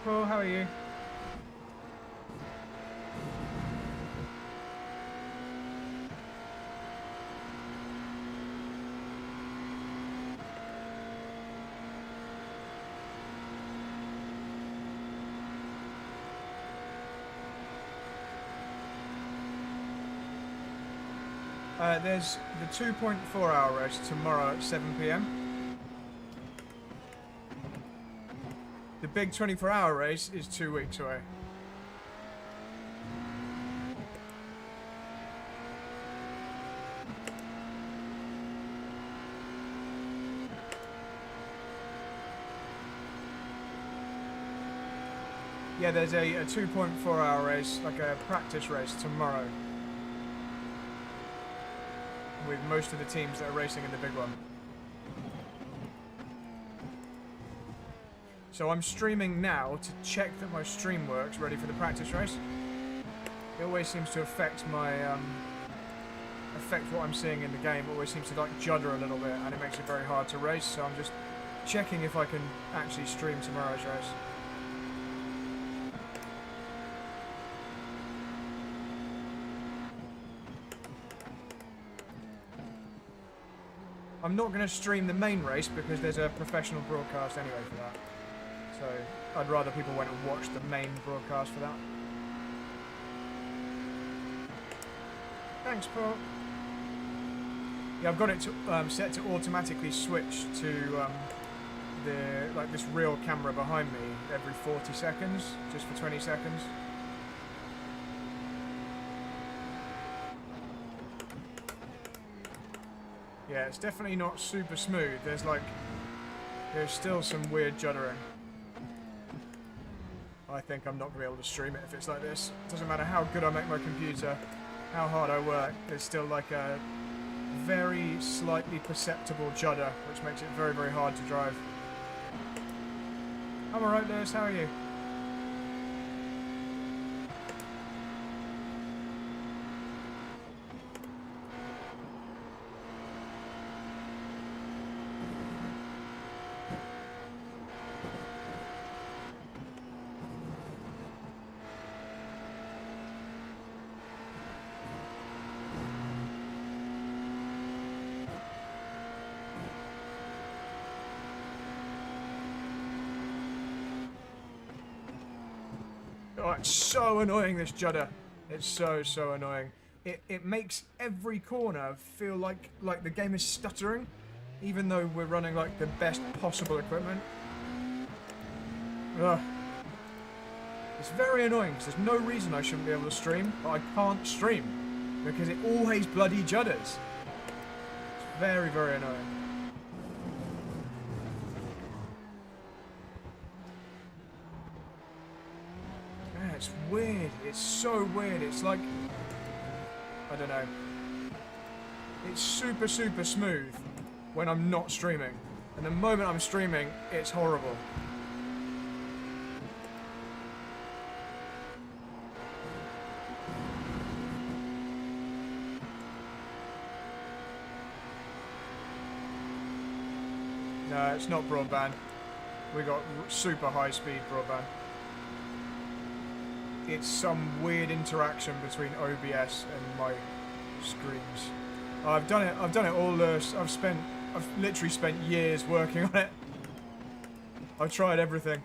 Paul, how are you? There's the 2.4-hour race tomorrow at 7 PM. The big 24-hour race is 2 weeks away. Yeah, there's a 2.4-hour race, like a practice race tomorrow, with most of the teams that are racing in the big one. So I'm streaming now to check that my stream works, ready for the practice race. It always seems to affect my, affect what I'm seeing in the game. It always seems to like judder a little bit, and it makes it very hard to race, so I'm just checking if I can actually stream tomorrow's race. I'm not going to stream the main race because there's a professional broadcast anyway for that. So I'd rather people went and watched the main broadcast for that. Thanks, Paul. Yeah, I've got it to, set to automatically switch to this real camera behind me every 40 seconds, just for 20 seconds. Yeah, it's definitely not super smooth. There's still some weird juddering. I think I'm not going to be able to stream it if it's like this. It doesn't matter how good I make my computer, how hard I work, there's still like a very slightly perceptible judder, which makes it very, very hard to drive. I'm alright, Lewis, how are you? Oh, it's so annoying, this judder. It's so annoying. It makes every corner feel like the game is stuttering, even though we're running like the best possible equipment. Ugh. It's very annoying because there's no reason I shouldn't be able to stream, but I can't stream because it always bloody judders. It's very, very annoying. It's weird. It's so weird. It's like, I don't know. It's super smooth when I'm not streaming. And the moment I'm streaming, it's horrible. No, it's not broadband. We got super high speed broadband. It's some weird interaction between OBS and my screens. I've done it all. I've literally spent years working on it. I've tried everything.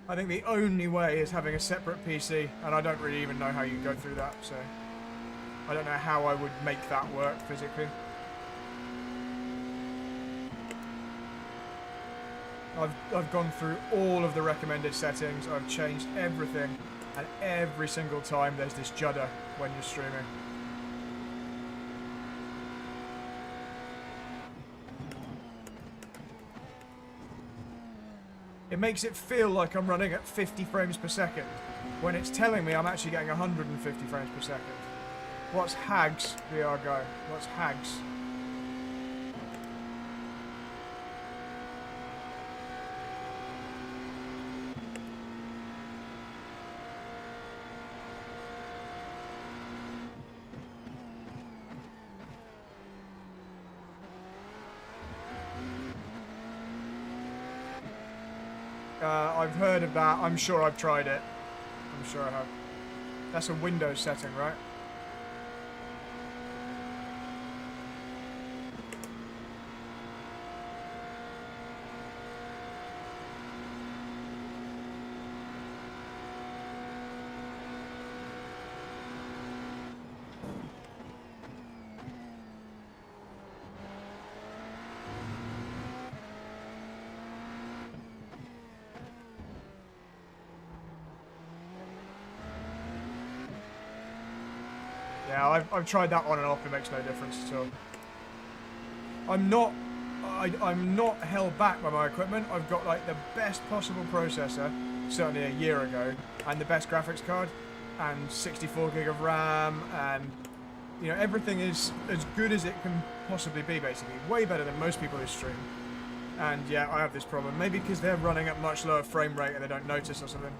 I think the only way is having a separate PC, and I don't really even know how you go through that, so I don't know how I would make that work physically. I've gone through all of the recommended settings, I've changed everything, and every single time there's this judder when you're streaming. It makes it feel like I'm running at 50 frames per second, when it's telling me I'm actually getting 150 frames per second. What's Hags, VR Go? What's Hags? I've heard of that. I'm sure I've tried it. I'm sure I have. That's a Windows setting, right? Yeah, I've tried that on and off. It makes no difference at all. I'm not held back by my equipment. I've got like the best possible processor, certainly a year ago, and the best graphics card, and 64 gig of RAM, and you know, everything is as good as it can possibly be, basically. Way better than most people who stream. And yeah, I have this problem. Maybe because they're running at much lower frame rate and they don't notice or something.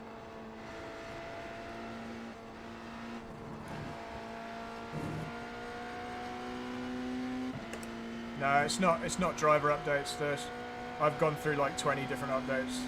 No, it's not driver updates. I've gone through like 20 different updates.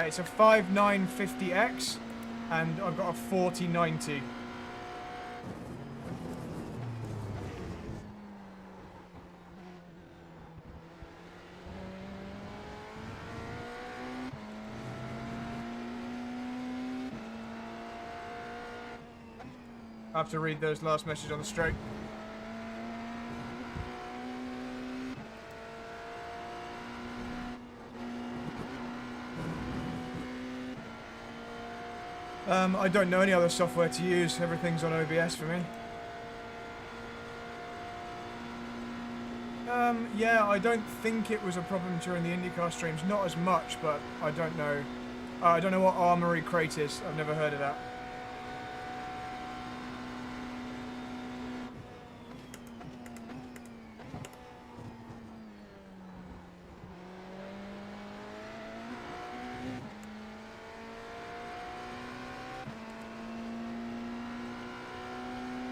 It's a 5950X, and I've got a 4090. I have to read those last messages on the straight. I don't know any other software to use. Everything's on OBS for me. Yeah, I don't think it was a problem during the IndyCar streams. Not as much, but I don't know. I don't know what Armory Crate is. I've never heard of that.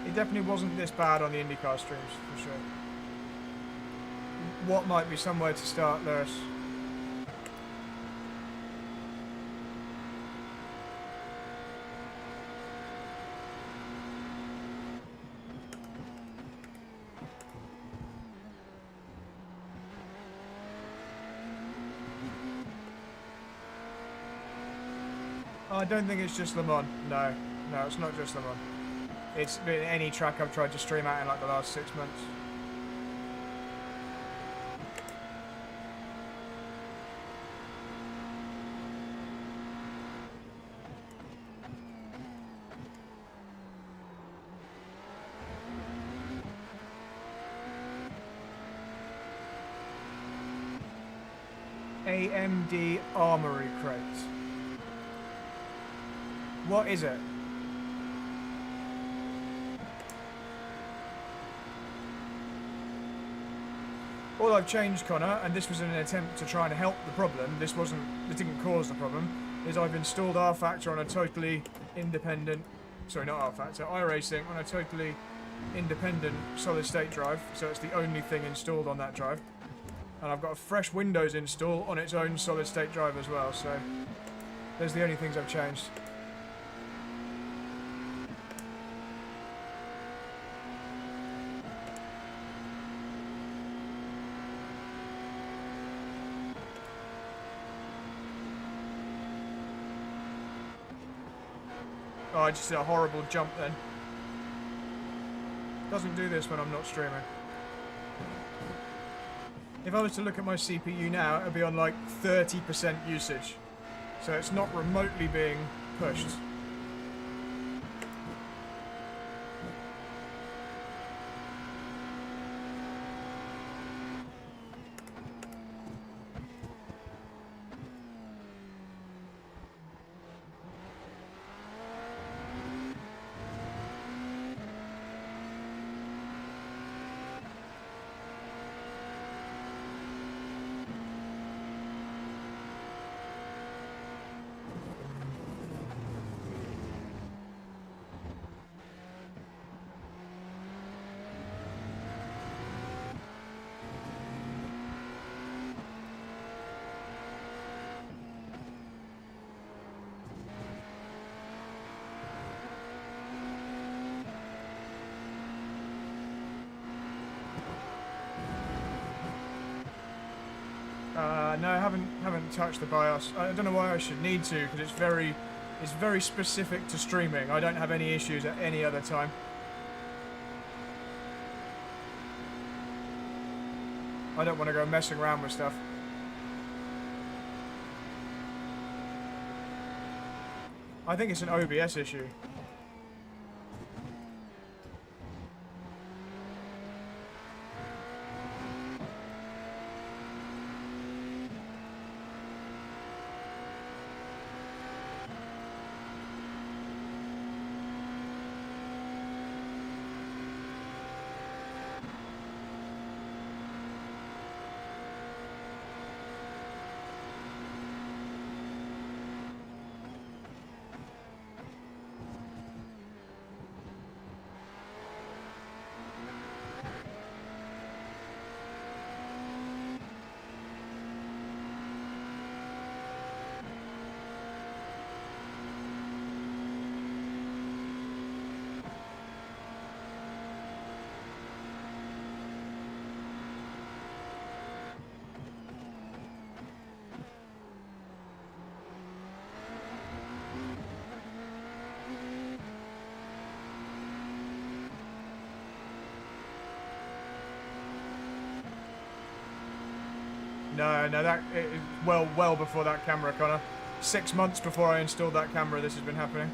It definitely wasn't this bad on the IndyCar streams, for sure. What might be somewhere to start, Lewis? I don't think it's just Le Mans. No, it's not just Le Mans. It's been any track I've tried to stream at in like the last 6 months. AMD Armory Crate. What is it? All I've changed, Connor, and this was in an attempt to try and help the problem, this didn't cause the problem, is I've installed R-Factor on a totally independent, sorry, not R-Factor, iRacing on a totally independent solid-state drive, so it's the only thing installed on that drive. And I've got a fresh Windows install on its own solid-state drive as well, so those are the only things I've changed. Oh, I just did a horrible jump then. Doesn't do this when I'm not streaming. If I was to look at my CPU now, it would be on like 30% usage. So it's not remotely being pushed. No, I haven't touched the BIOS. I don't know why I should need to, because it's very specific to streaming. I don't have any issues at any other time. I don't want to go messing around with stuff. I think it's an OBS issue. No, that well before that camera, Connor. 6 months before I installed that camera, this has been happening.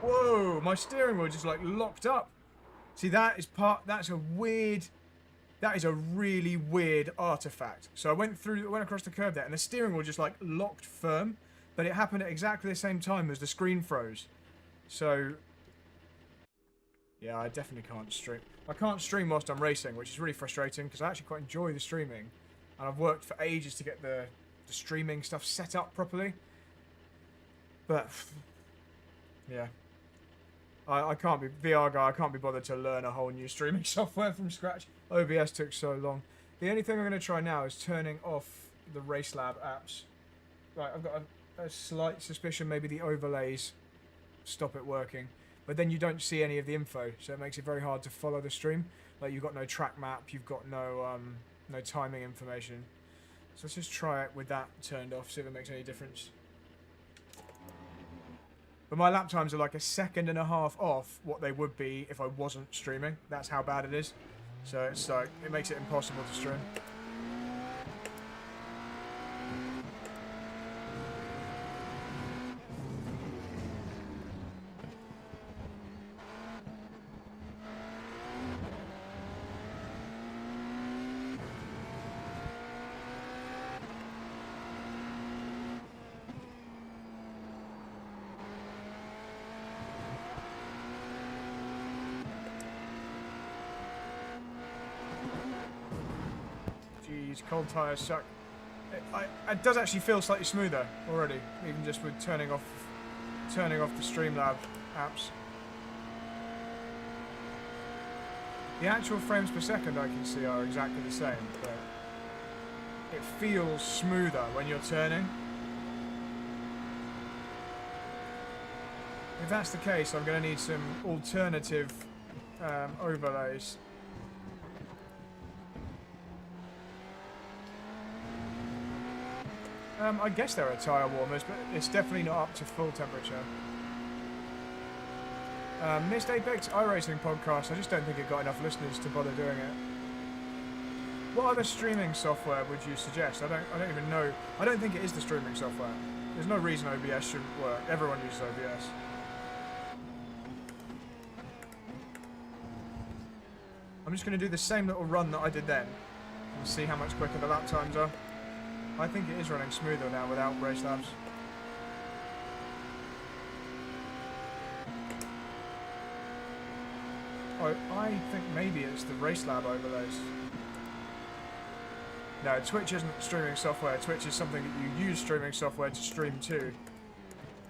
Whoa, my steering wheel just like locked up. See, that's a really weird artifact. So I went across the curb there and the steering wheel just like locked firm, but it happened at exactly the same time as the screen froze. So yeah, I definitely can't stream. I can't stream whilst I'm racing, which is really frustrating because I actually quite enjoy the streaming. And I've worked for ages to get the streaming stuff set up properly. But yeah. I can't be VR guy. I can't be bothered to learn a whole new streaming software from scratch. OBS took so long. The only thing I'm going to try now is turning off the RaceLab apps. Right, I've got a slight suspicion maybe the overlays stop it working, but then you don't see any of the info, so it makes it very hard to follow the stream. Like you've got no track map, you've got no timing information. So let's just try it with that turned off, see if it makes any difference. But my lap times are like 1.5 seconds off what they would be if I wasn't streaming. That's how bad it is. So it's like, it makes it impossible to stream. Cold tyres suck. It does actually feel slightly smoother already, even just with turning off the Streamlab apps. The actual frames per second I can see are exactly the same, but it feels smoother when you're turning. If that's the case, I'm going to need some alternative overlays. I guess there are tyre warmers, but it's definitely not up to full temperature. Missed Apex iRacing podcast. I just don't think it got enough listeners to bother doing it. What other streaming software would you suggest? I don't even know. I don't think it is the streaming software. There's no reason OBS shouldn't work. Everyone uses OBS. I'm just going to do the same little run that I did then and see how much quicker the lap times are. I think it is running smoother now without race labs. Oh, I think maybe it's the race lab overlays. No, Twitch isn't streaming software. Twitch is something that you use streaming software to stream to.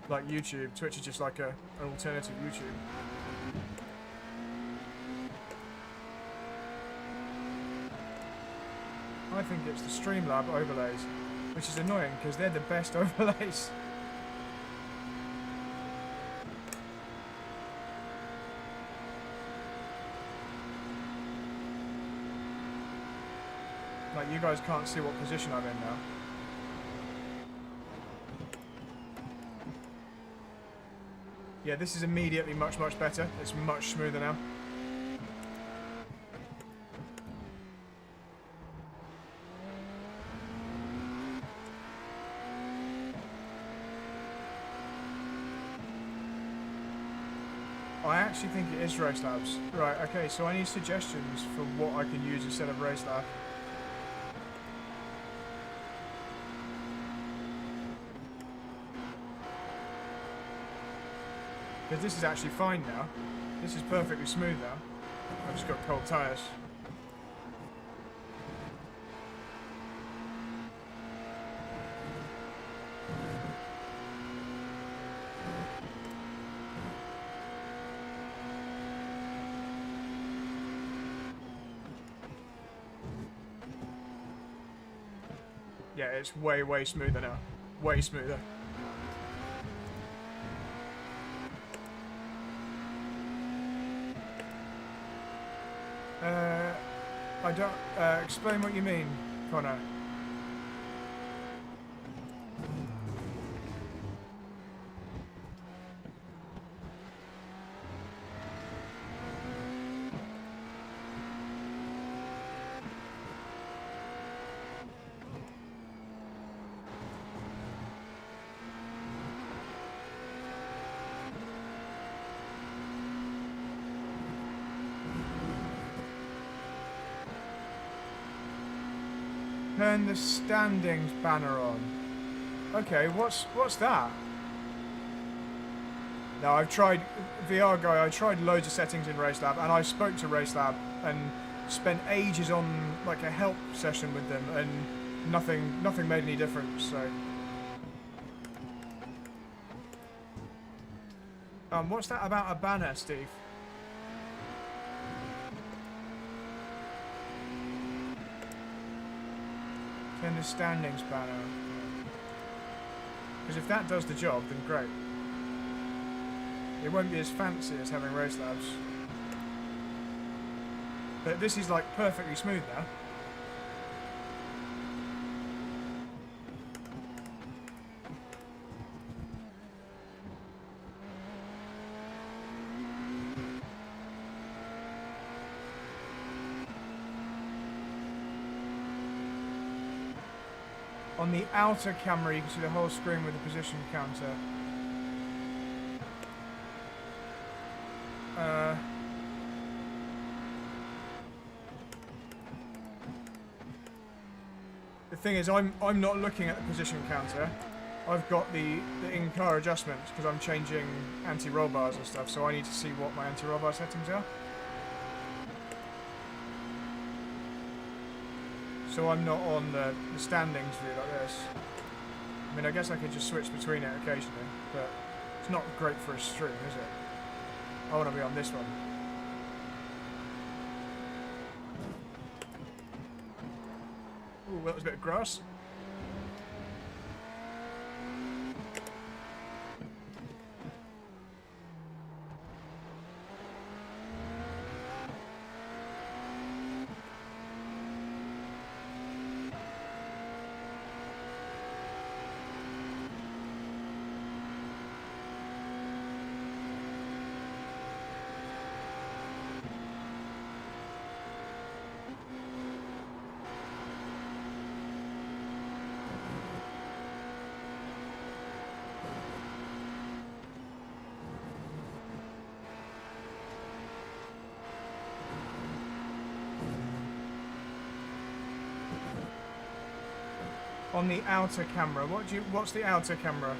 Like YouTube. Twitch is just like an alternative YouTube. I think it's the Streamlab overlays, which is annoying because they're the best overlays. Like, you guys can't see what position I'm in now. Yeah, this is immediately much, much better. It's much smoother now. I actually think it is Race Labs. Right, okay, so I need suggestions for what I can use instead of Race Lab. Because this is actually fine now. This is perfectly smooth now. I've just got cold tyres. Yeah, it's way, way smoother now. Way smoother. I don't... explain what you mean, Connor. Turn the standings banner on. Okay, what's that? No, I've tried VR Guy. I tried loads of settings in RaceLab, and I spoke to RaceLab and spent ages on like a help session with them, and nothing made any difference. So, what's that about a banner, Steve? Turn the standings banner. Because if that does the job, then great. It won't be as fancy as having race labs. But this is like perfectly smooth now. On the outer camera, you can see the whole screen with the position counter. The thing is, I'm not looking at the position counter. I've got the in-car adjustments because I'm changing anti-roll bars and stuff, so I need to see what my anti-roll bar settings are. So I'm not on the standings view like this. I mean, I guess I could just switch between it occasionally, but it's not great for a stream, is it? I want to be on this one. Ooh, that was a bit of grass. On the outer camera. What's the outer camera?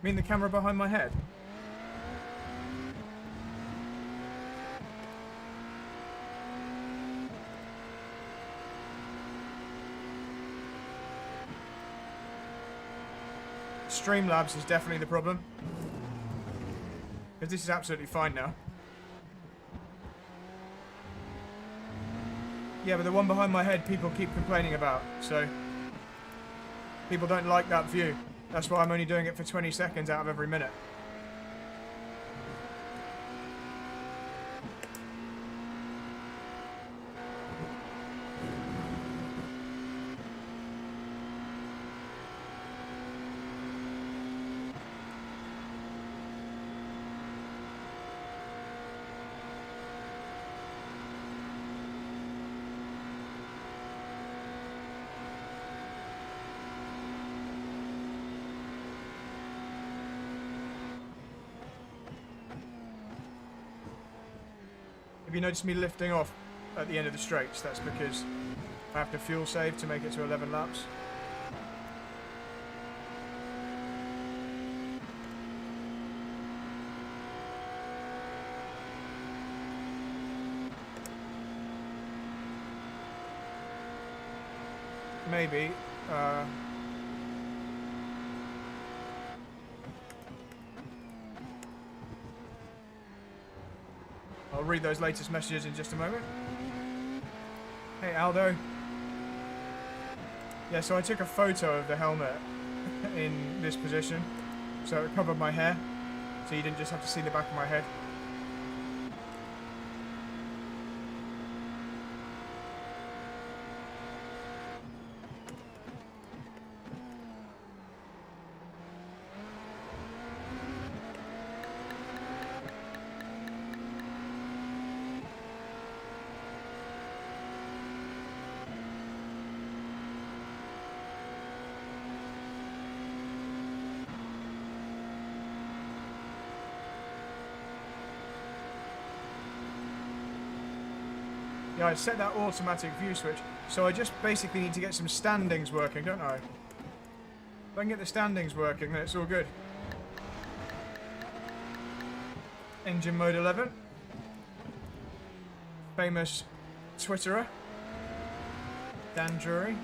You mean the camera behind my head? Streamlabs is definitely the problem. Because this is absolutely fine now. Yeah, but the one behind my head people keep complaining about, so people don't like that view. That's why I'm only doing it for 20 seconds out of every minute. If you notice me lifting off at the end of the straights, that's because I have to fuel save to make it to 11 laps. Maybe. I'll read those latest messages in just a moment. Hey Aldo. Yeah, so I took a photo of the helmet in this position, so it covered my hair, so you didn't just have to see the back of my head. Yeah, I set that automatic view switch, so I just basically need to get some standings working, don't I? If I can get the standings working, then it's all good. Engine mode 11. Famous Twitterer. Dan Drury.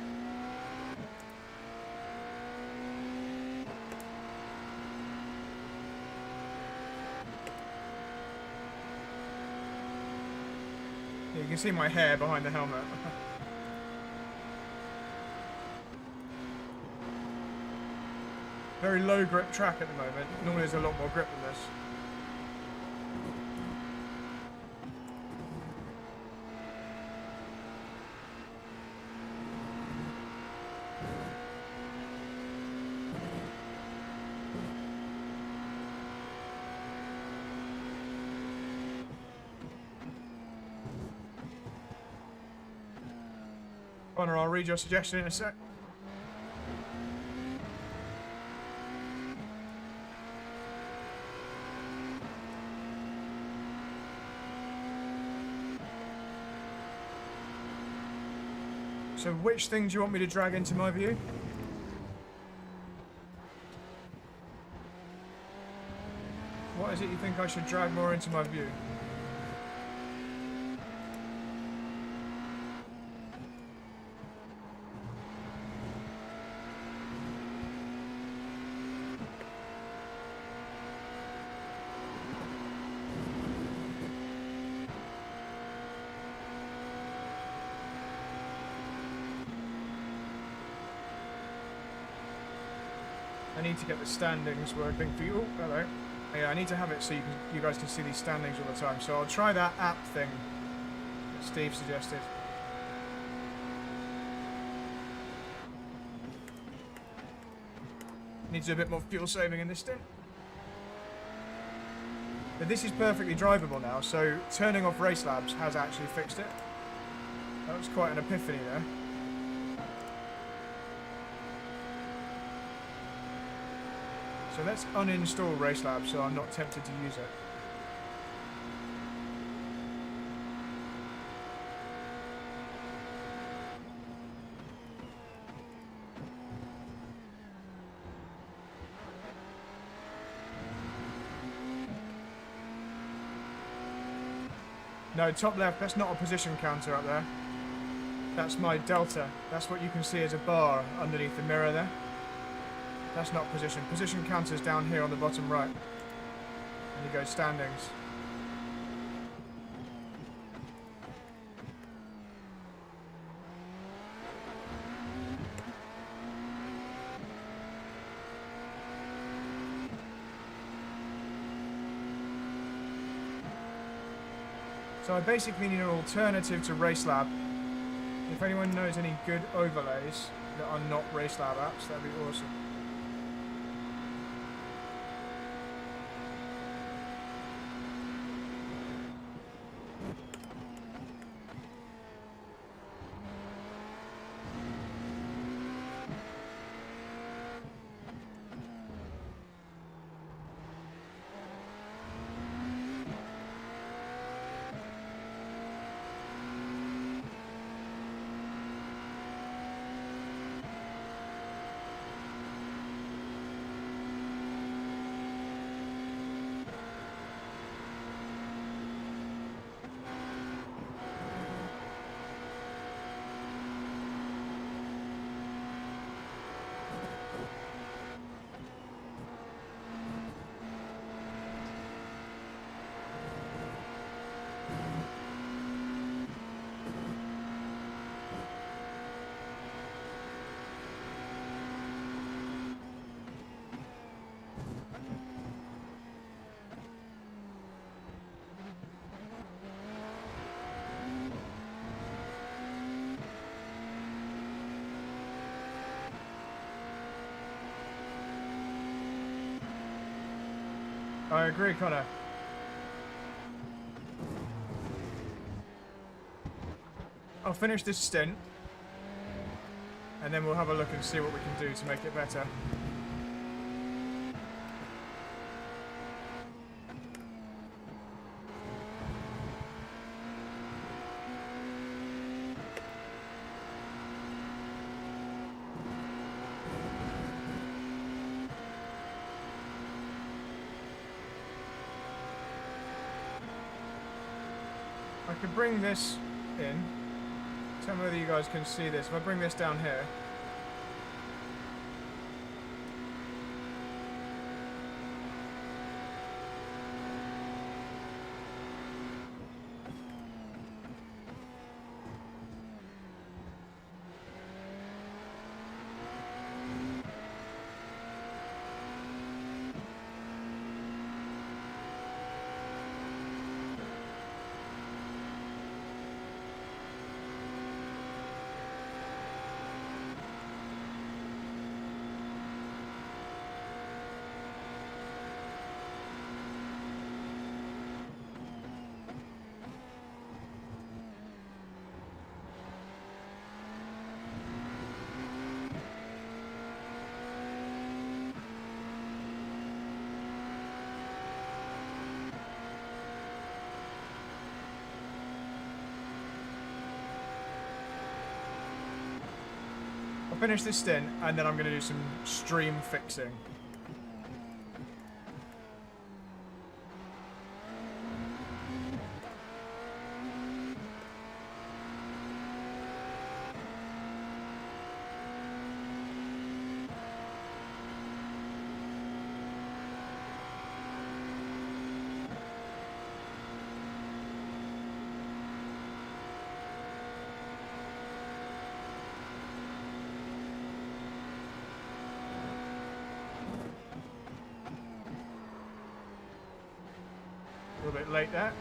You can see my hair behind the helmet. Very low grip track at the moment. Normally there's a lot more grip than this. Connor, I'll read your suggestion in a sec. So which thing do you want me to drag into my view? What is it you think I should drag more into my view? I need to get the standings working for you. Oh, hello. Yeah, I need to have it so you guys can see these standings all the time. So I'll try that app thing that Steve suggested. Need to do a bit more fuel saving in this stint. But this is perfectly drivable now, so turning off Race Labs has actually fixed it. That was quite an epiphany there. So let's uninstall Race Labs so I'm not tempted to use it. No, top left, that's not a position counter up there. That's my delta. That's what you can see as a bar underneath the mirror there. That's not position. Position counter's down here on the bottom right. And you go standings. So I basically need an alternative to RaceLab. If anyone knows any good overlays that are not RaceLab apps, that'd be awesome. I agree, Connor. I'll finish this stint, and then we'll have a look and see what we can do to make it better. I could bring this in. Tell me whether you guys can see this. If I bring this down here. Finish this stint, and then I'm going to do some stream fixing. A little bit late there.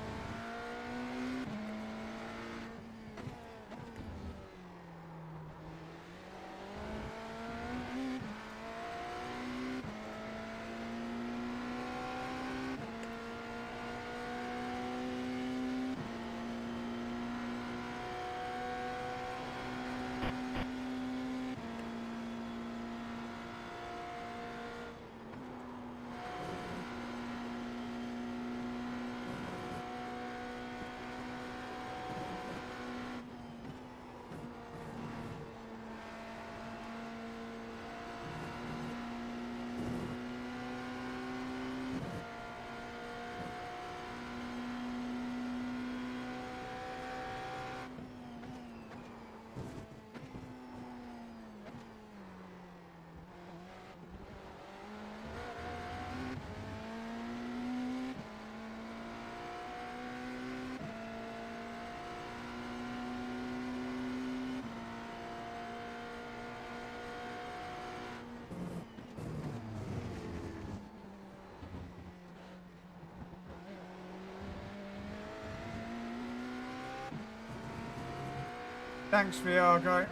Thanks, VR guy.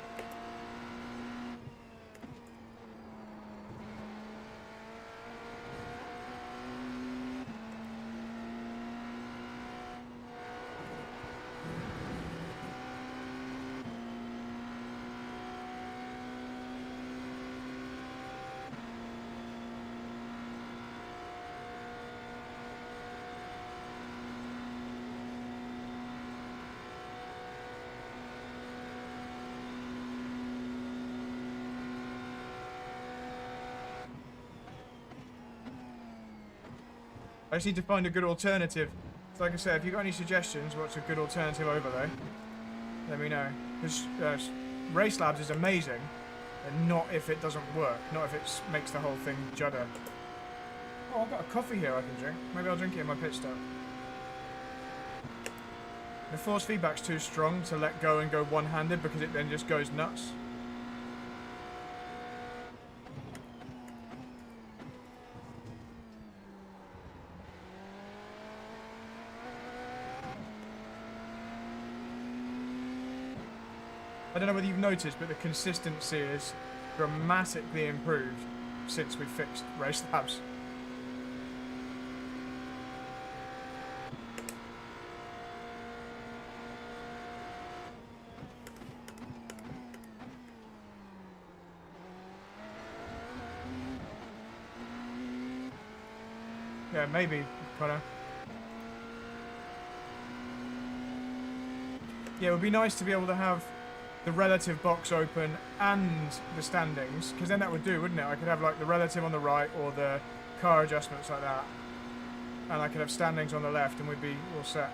I just need to find a good alternative. So like I said, if you've got any suggestions, what's a good alternative overlay, let me know. Because Race Labs is amazing, and not if it doesn't work. Not if it makes the whole thing judder. Oh, I've got a coffee here I can drink. Maybe I'll drink it in my pit stop. The force feedback's too strong to let go and go one-handed because it then just goes nuts. I don't know whether you've noticed, but the consistency is dramatically improved since we fixed Race Labs. Yeah, maybe, Connor. Yeah, it would be nice to be able to have the relative box open and the standings, because then that would do, wouldn't it? I could have like the relative on the right or the car adjustments like that, and I could have standings on the left and we'd be all set.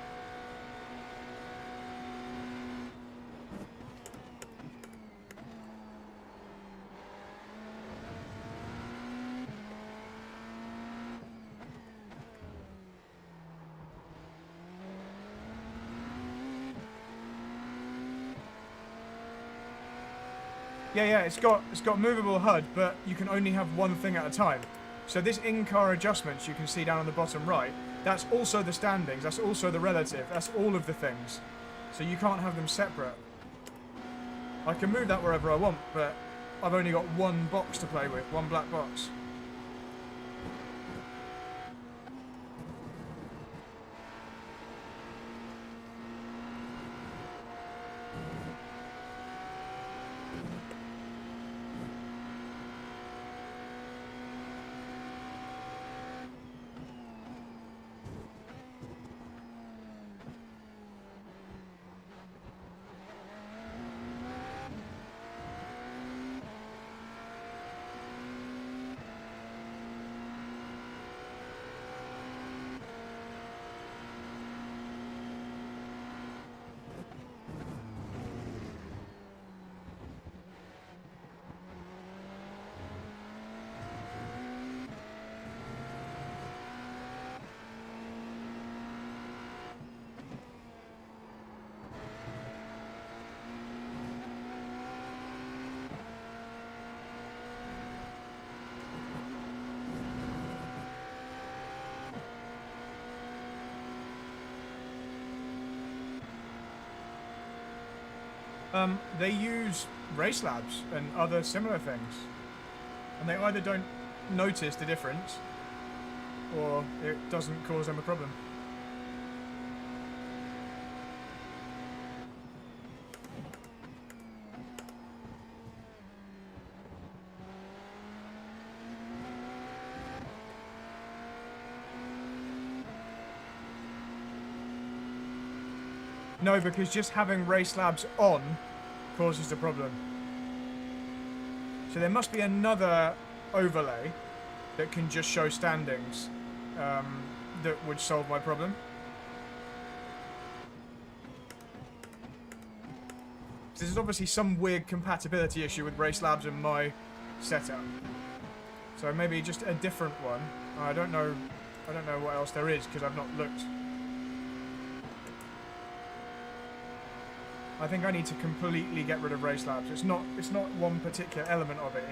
Yeah, it's got movable HUD, but you can only have one thing at a time. So this in-car adjustments you can see down on the bottom right, that's also the standings, that's also the relative, that's all of the things. So you can't have them separate. I can move that wherever I want, but I've only got one box to play with, one black box. They use Race Labs and other similar things, and they either don't notice the difference or it doesn't cause them a problem. No, because just having Race Labs on causes the problem. So there must be another overlay that can just show standings that would solve my problem. So there's obviously some weird compatibility issue with Race Labs and my setup. So maybe just a different one. I don't know what else there is because I've not looked. I think I need to completely get rid of Race Labs. It's not one particular element of it.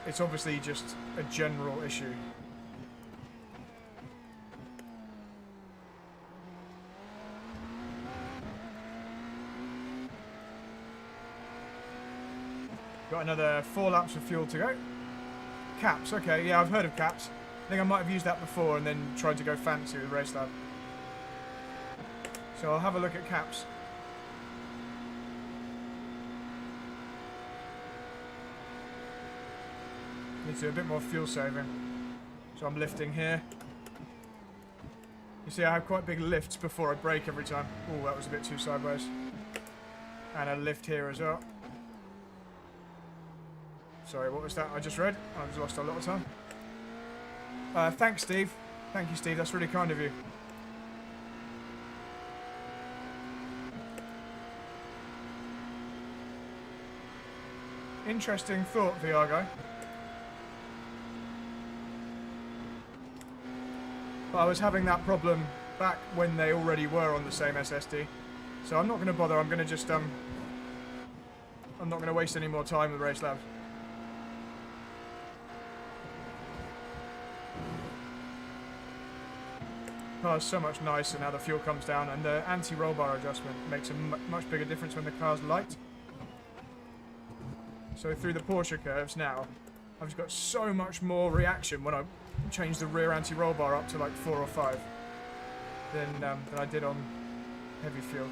It's obviously just a general issue. Got another 4 laps of fuel to go. Caps, okay, yeah, I've heard of caps. I think I might have used that before and then tried to go fancy with Race Lab. So I'll have a look at caps. Need to do a bit more fuel saving. So I'm lifting here. You see I have quite big lifts before I brake every time. Oh, that was a bit too sideways. And a lift here as well. Sorry, what was that I just read? I've just lost a lot of time. Thanks, Steve. Thank you, Steve. That's really kind of you. Interesting thought, VR guy. But I was having that problem back when they already were on the same SSD. So I'm not going to bother. I'm going to just I'm not going to waste any more time with Race Labs. Car's so much nicer now the fuel comes down, and the anti-roll bar adjustment makes a much bigger difference when the car's light. So through the Porsche curves now, I've just got so much more reaction when I change the rear anti-roll bar up to like 4 or 5 than I did on heavy fuel.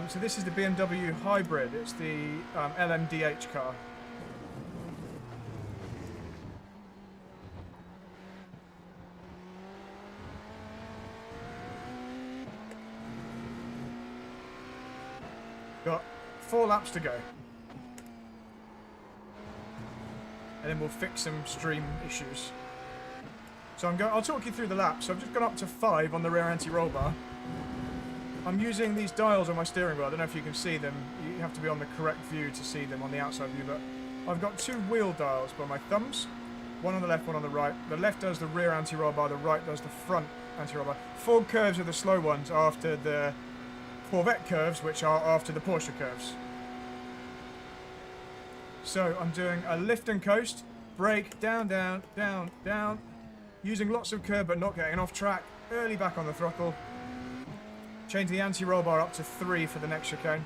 So this is the BMW Hybrid. It's the LMDH car. Got 4 laps to go. And then we'll fix some stream issues. So I'll talk you through the laps. So I've just gone up to 5 on the rear anti-roll bar. I'm using these dials on my steering wheel. I don't know if you can see them. You have to be on the correct view to see them on the outside view, but I've got 2 wheel dials by my thumbs. One on the left, one on the right. The left does the rear anti-roll bar, the right does the front anti-roll bar. Ford curves are the slow ones after the Corvette curves, which are after the Porsche curves. So I'm doing a lift and coast, brake, down, down, down, down, using lots of curb but not getting off track, early back on the throttle, change the anti-roll bar up to 3 for the next chicane.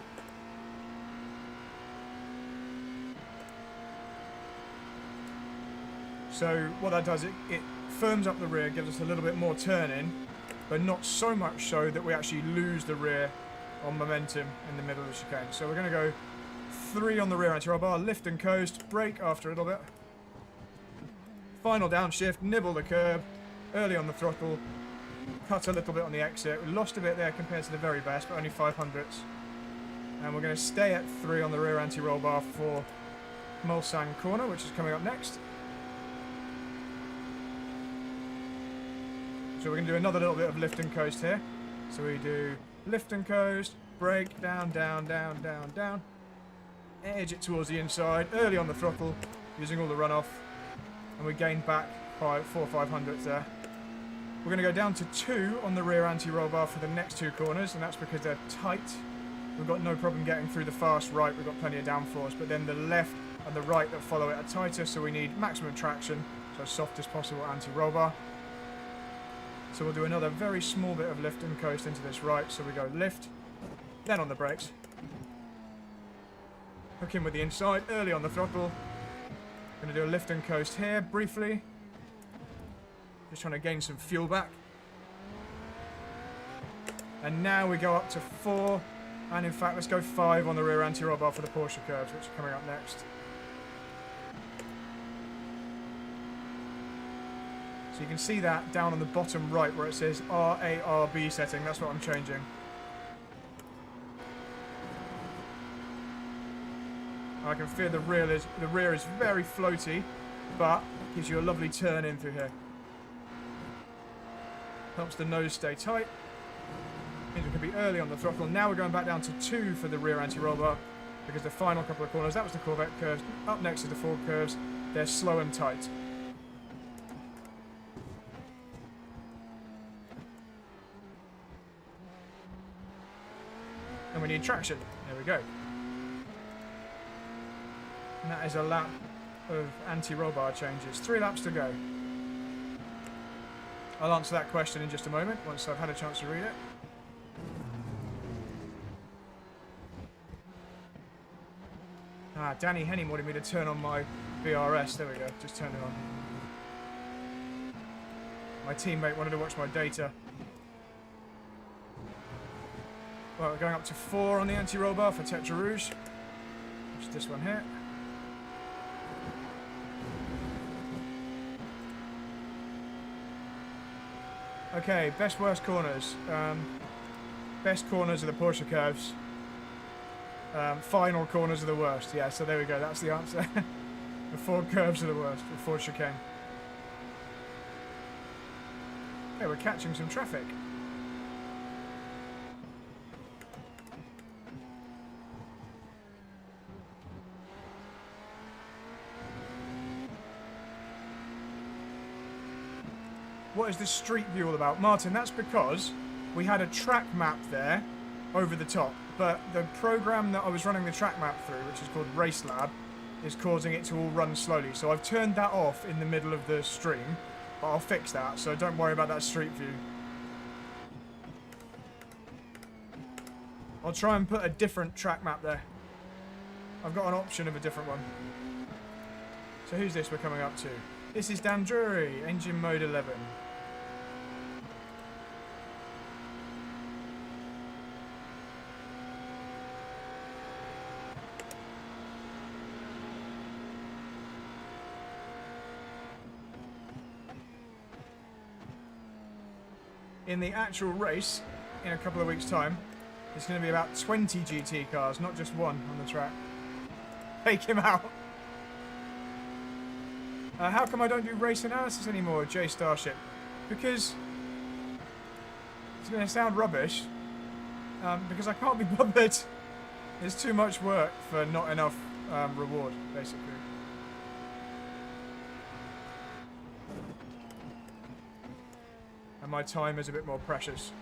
So what that does, it firms up the rear, gives us a little bit more turn in, but not so much so that we actually lose the rear on momentum in the middle of the chicane. So we're going to go 3 on the rear anti-roll bar, lift and coast, brake after a little bit. Final downshift, nibble the curb, early on the throttle, cut a little bit on the exit. We lost a bit there compared to the very best, but only 500ths. And we're going to stay at 3 on the rear anti-roll bar for Mulsanne corner, which is coming up next. So we're going to do another little bit of lift and coast here. So we do lift and coast, brake, down, down, down, down, down. Edge it towards the inside, early on the throttle, using all the runoff. And we gain back 4 or 500ths there. We're going to go down to 2 on the rear anti-roll bar for the next 2 corners, and that's because they're tight. We've got no problem getting through the fast right, we've got plenty of downforce, but then the left and the right that follow it are tighter, so we need maximum traction, so soft as possible anti-roll bar. So we'll do another very small bit of lift and coast into this right, so we go lift, then on the brakes. Hook in with the inside, early on the throttle. Going to do a lift and coast here, briefly. Just trying to gain some fuel back. And now we go up to 4, and in fact let's go 5 on the rear anti-roll bar for the Porsche curves, which are coming up next. So you can see that down on the bottom right where it says RARB setting, that's what I'm changing. I can feel the rear is very floaty, but gives you a lovely turn in through here. Helps the nose stay tight. Means we can be early on the throttle. Now we're going back down to 2 for the rear anti-roll bar, because the final couple of corners, that was the Corvette curves. Up next is the Ford curves. They're slow and tight. And we need traction. There we go. And that is a lap of anti-roll bar changes. 3 laps to go. I'll answer that question in just a moment, once I've had a chance to read it. Ah, Danny Henning wanted me to turn on my VRS. There we go. Just turned it on. My teammate wanted to watch my data. Well, we're going up to 4 on the anti-roll bar for Tetra Rouge. Which is this one here. Okay, best worst corners. Best corners are the Porsche curves. Final corners are the worst. Yeah, so there we go. That's the answer. The Ford curves are the worst. The Ford chicane. Okay, we're catching some traffic. What is the street view all about? Martin, that's because we had a track map there over the top, but the program that I was running the track map through, which is called Race Lab, is causing it to all run slowly. So I've turned that off in the middle of the stream, but I'll fix that, so don't worry about that street view. I'll try and put a different track map there. I've got an option of a different one. So who's this we're coming up to? This is Dan Drury, engine mode 11. In the actual race, in a couple of weeks' time, there's going to be about 20 GT cars, not just one on the track. Take him out. How come I don't do race analysis anymore, J Starship? Because it's going to sound rubbish. Because I can't be bothered. There's too much work for not enough reward, basically. And my time is a bit more precious.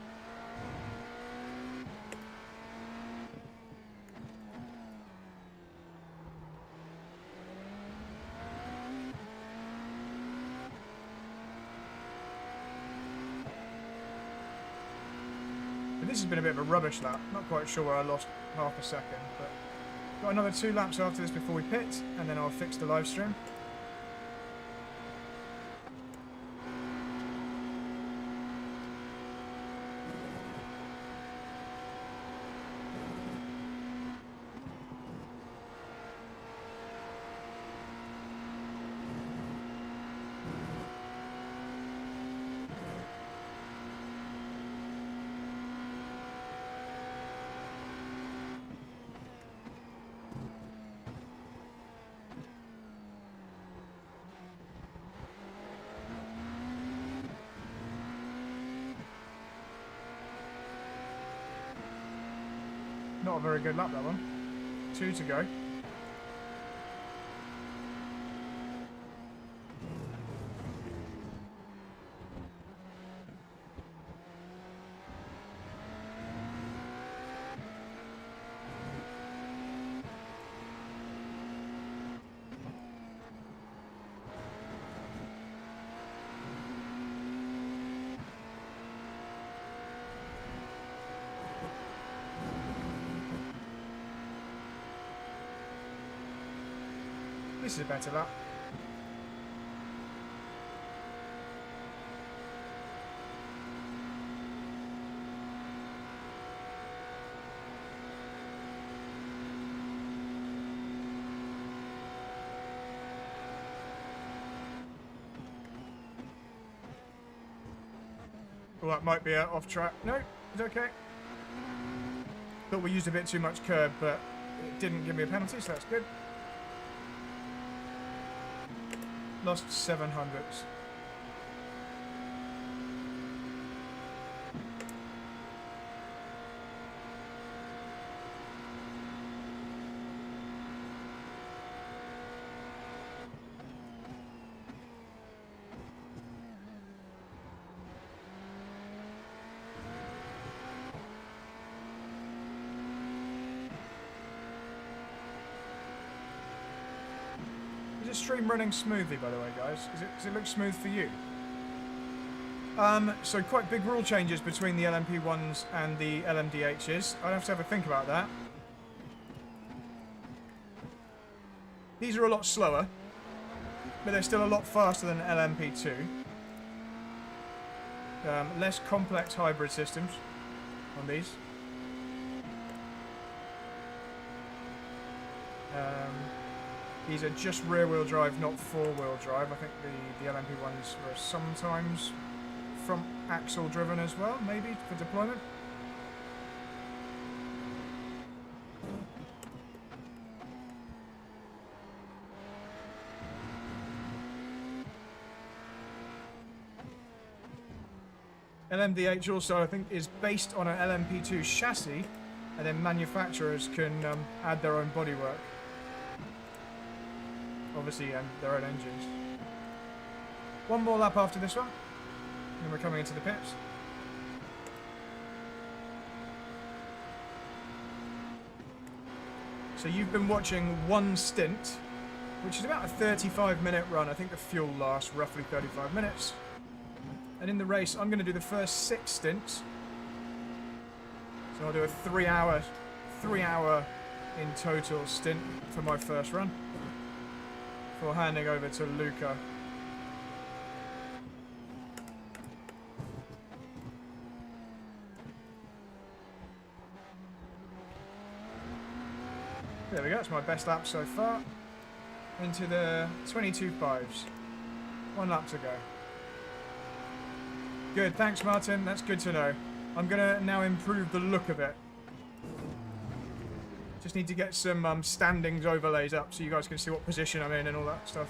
But this has been a bit of a rubbish lap. Not quite sure where I lost half a second, but got another 2 laps after this before we pit, and then I'll fix the live stream. Not a very good lap, that one. 2 to go. This is a better lap. Well, that might be off track. No, it's okay. Thought we used a bit too much curb, but it didn't give me a penalty, so that's good. Lost 700s. Is the stream running smoothly, by the way, guys? Does it look smooth for you? So quite big rule changes between the LMP1s and the LMDHs. I'd have to have a think about that. These are a lot slower, but they're still a lot faster than LMP2. Less complex hybrid systems on these. These are just rear-wheel drive, not four-wheel drive. I think the LMP ones were sometimes front axle driven as well, maybe, for deployment. LMDH also, I think, is based on an LMP2 chassis, and then manufacturers can add their own bodywork. Obviously, and their own engines. One more lap after this one, and we're coming into the pits. So you've been watching one stint, which is about a 35-minute run. I think the fuel lasts roughly 35 minutes. And in the race, I'm going to do the first 6 stints. So I'll do a 3-hour in total stint for my first run, before handing over to Luca. There we go, it's my best lap so far. Into the 22.5s. 1 lap to go. Good, thanks Martin, that's good to know. I'm going to now improve the look of it. Just need to get some standings overlays up so you guys can see what position I'm in and all that stuff.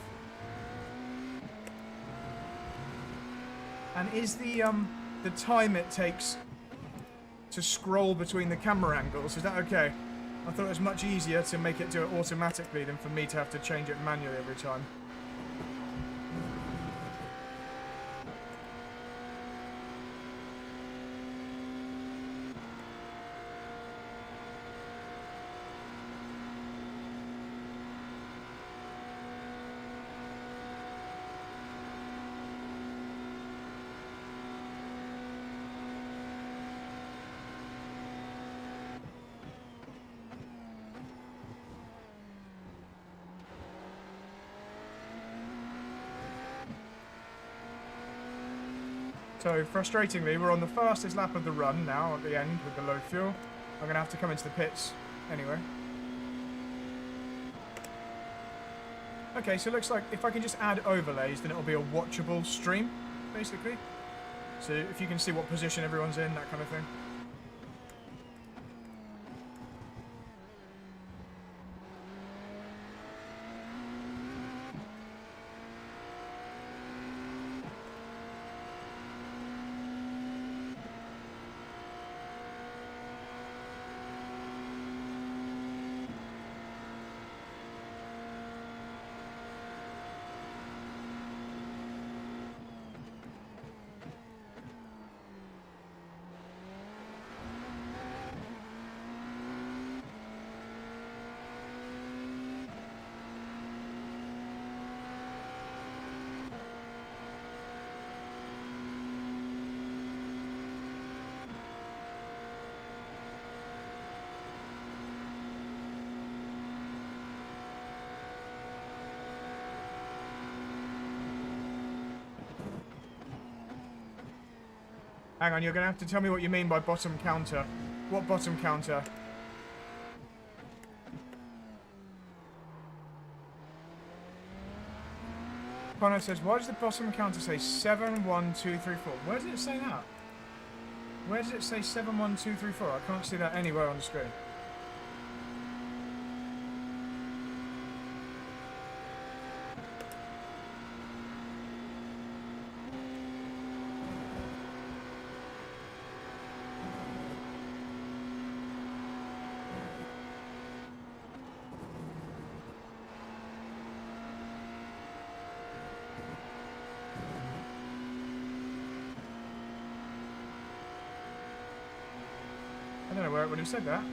And is the time it takes to scroll between the camera angles, is that okay? I thought it was much easier to make it do it automatically than for me to have to change it manually every time. So, frustratingly, we're on the fastest lap of the run now at the end with the low fuel. I'm going to have to come into the pits anyway. Okay, so it looks like if I can just add overlays, then it'll be a watchable stream, basically. So if you can see what position everyone's in, that kind of thing. Hang on, you're going to have to tell me what you mean by bottom counter. What bottom counter? Connor says, why does the bottom counter say 7, 1, 2, 3, 4? Where does it say that? Where does it say 7, 1, 2, 3, 4? I can't see that anywhere on the screen. I don't know where it would have said that.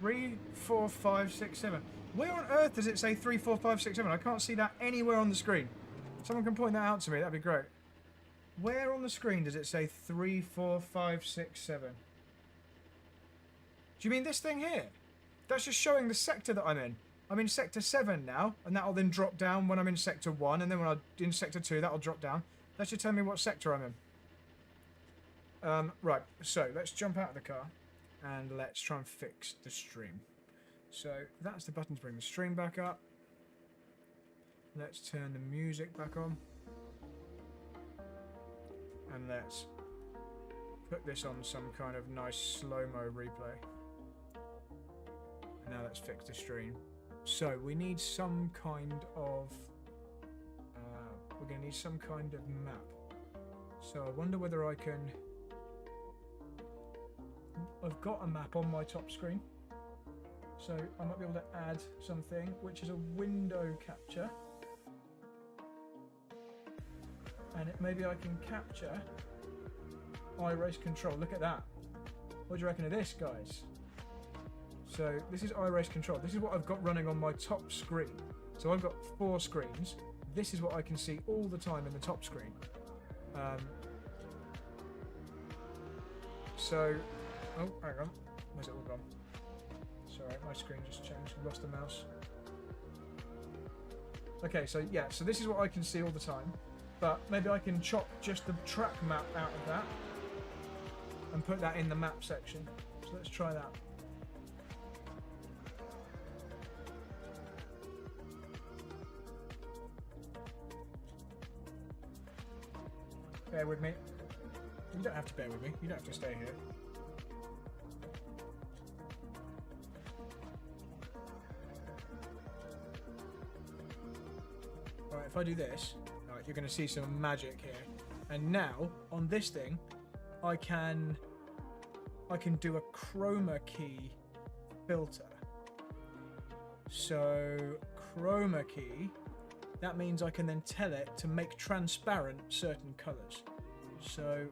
3, 4, 5, 6, 7. Where on earth does it say 3, 4, 5, 6, 7? I can't see that anywhere on the screen. Someone can point that out to me. That'd be great. Where on the screen does it say 3, 4, 5, 6, 7? Do you mean this thing here? That's just showing the sector that I'm in. I'm in sector 7 now, and that'll then drop down when I'm in sector 1, and then when I'm in sector 2, that'll drop down. That should tell me what sector I'm in. Right, so let's jump out of the car and let's try and fix the stream. So that's the button to bring the stream back up. Let's turn the music back on. And let's put this on some kind of nice slow-mo replay. And now let's fix the stream. So we need some kind of... we're going to need some kind of map. So I wonder whether I can... I've got a map on my top screen, so I might be able to add something, which is a window capture, and maybe I can capture iRace control. Look at that. What do you reckon of this, guys? So this is iRace control. This is what I've got running on my top screen. So I've got 4 screens. This is what I can see all the time in the top screen. So... Oh, hang on. Where's it all gone? Sorry, my screen just changed. Lost the mouse. Okay, so yeah, so this is what I can see all the time. But maybe I can chop just the track map out of that and put that in the map section. So let's try that. Bear with me. You don't have to bear with me. You don't have to stay here. Alright, if I do this, alright, you're going to see some magic here. And now, on this thing, I can do a chroma key filter. So, chroma key, that means I can then tell it to make transparent certain colours. So,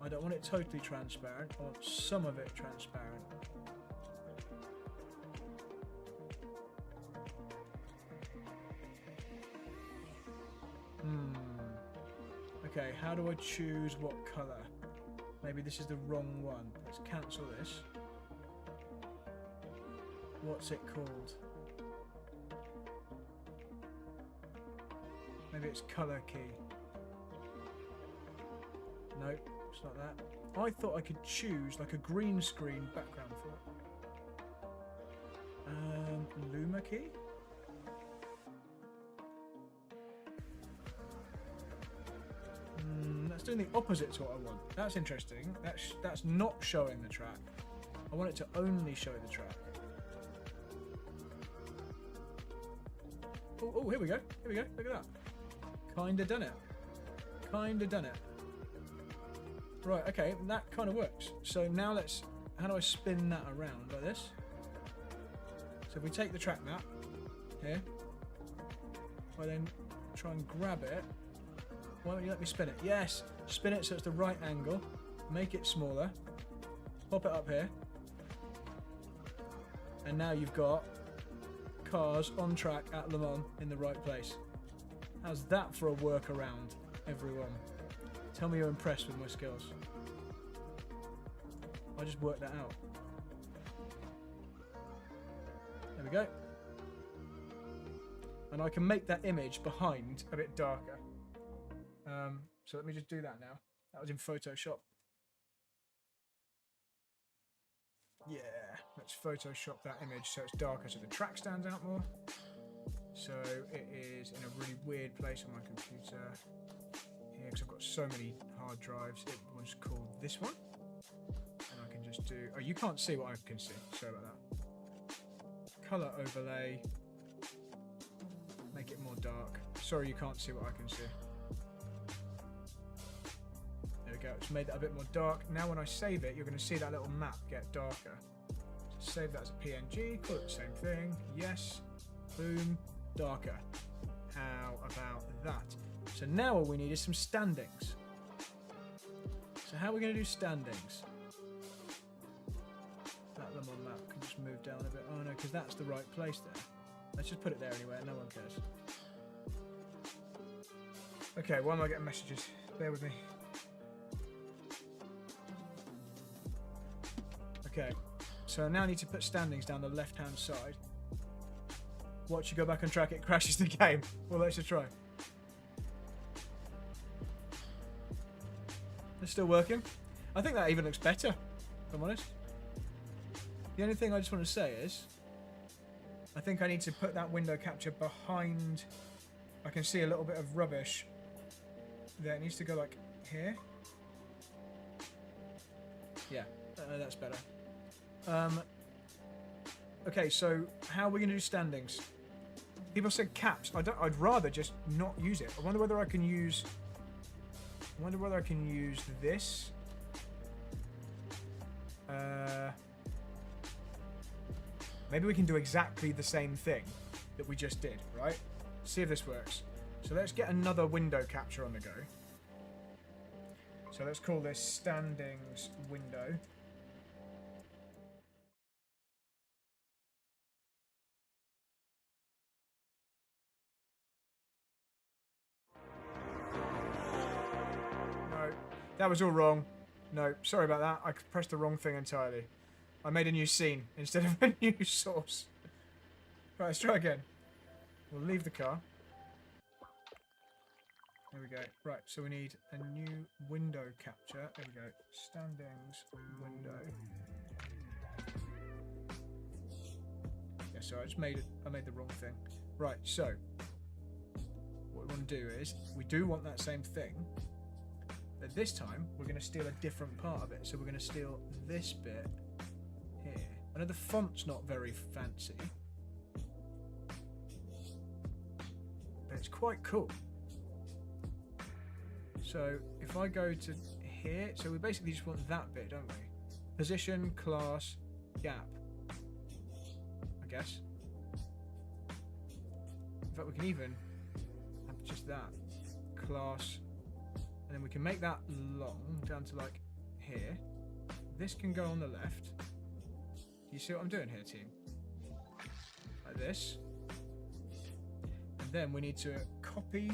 I don't want it totally transparent, I want some of it transparent. Okay, how do I choose what colour? Maybe this is the wrong one. Let's cancel this. What's it called? Maybe it's colour key. Nope, it's not that. I thought I could choose like a green screen background for it. Luma key? That's doing the opposite to what I want. That's interesting. That's not showing the track. I want it to only show the track. Oh, here we go. Here we go. Look at that. Kinda done it. Kinda done it. Right, okay, that kind of works. So now let's... How do I spin that around? Like this? So if we take the track map, here, I then try and grab it. Why don't you let me spin it? Yes! Spin it so it's the right angle. Make it smaller. Pop it up here. And now you've got cars on track at Le Mans in the right place. How's that for a workaround, everyone? Tell me you're impressed with my skills. I just worked that out. There we go. And I can make that image behind a bit darker. So let me just do that now. That was in Photoshop. Yeah, let's Photoshop that image so it's darker so the track stands out more. So it is in a really weird place on my computer here because I've got so many hard drives. It was called this one. And I can just do... Oh, you can't see what I can see. Sorry about that. Colour overlay. Make it more dark. Sorry you can't see what I can see. There we go, it's made that a bit more dark. Now when I save it, you're going to see that little map get darker. So save that as a PNG, call it the same thing. Yes, boom, darker. How about that? So now all we need is some standings. So So how are we going to do standings? That lemon map can just move down a bit. Oh no, because that's the right place there. Let's just put it there anyway, no one cares. Okay, why am I getting messages? Bear with me. Okay, so now I need to put standings down the left-hand side. Watch you go back on track, it crashes the game. Well, let's just try. It's still working. I think that even looks better, if I'm honest. The only thing I just want to say is, I think I need to put that window capture behind. I can see a little bit of rubbish there. It needs to go like here. Yeah, that's better. Okay, so how are we going to do standings? People said caps. I'd rather just not use it. I wonder whether I can use. I wonder whether I can use this. Maybe we can do exactly the same thing that we just did, right? See if this works. So let's get another window capture on the go. So let's call this standings window. No, that was all wrong. No, sorry about that. I pressed the wrong thing entirely. I made a new scene instead of a new source. Right, let's try again. We'll leave the car. There we go. Right, so we need a new window capture. There we go. Standings window. Yeah, so I made the wrong thing. Right, so what we want to do is we do want that same thing, but this time we're going to steal a different part of it. So we're going to steal this bit here. I know the font's not very fancy, but it's quite cool. So if I go to here, so we basically just want that bit, don't we? Position, class, gap, I guess. In fact, we can even have just that, class, and then we can make that long down to like here. This can go on the left. Do you see what I'm doing here, team? Like this. And then we need to copy.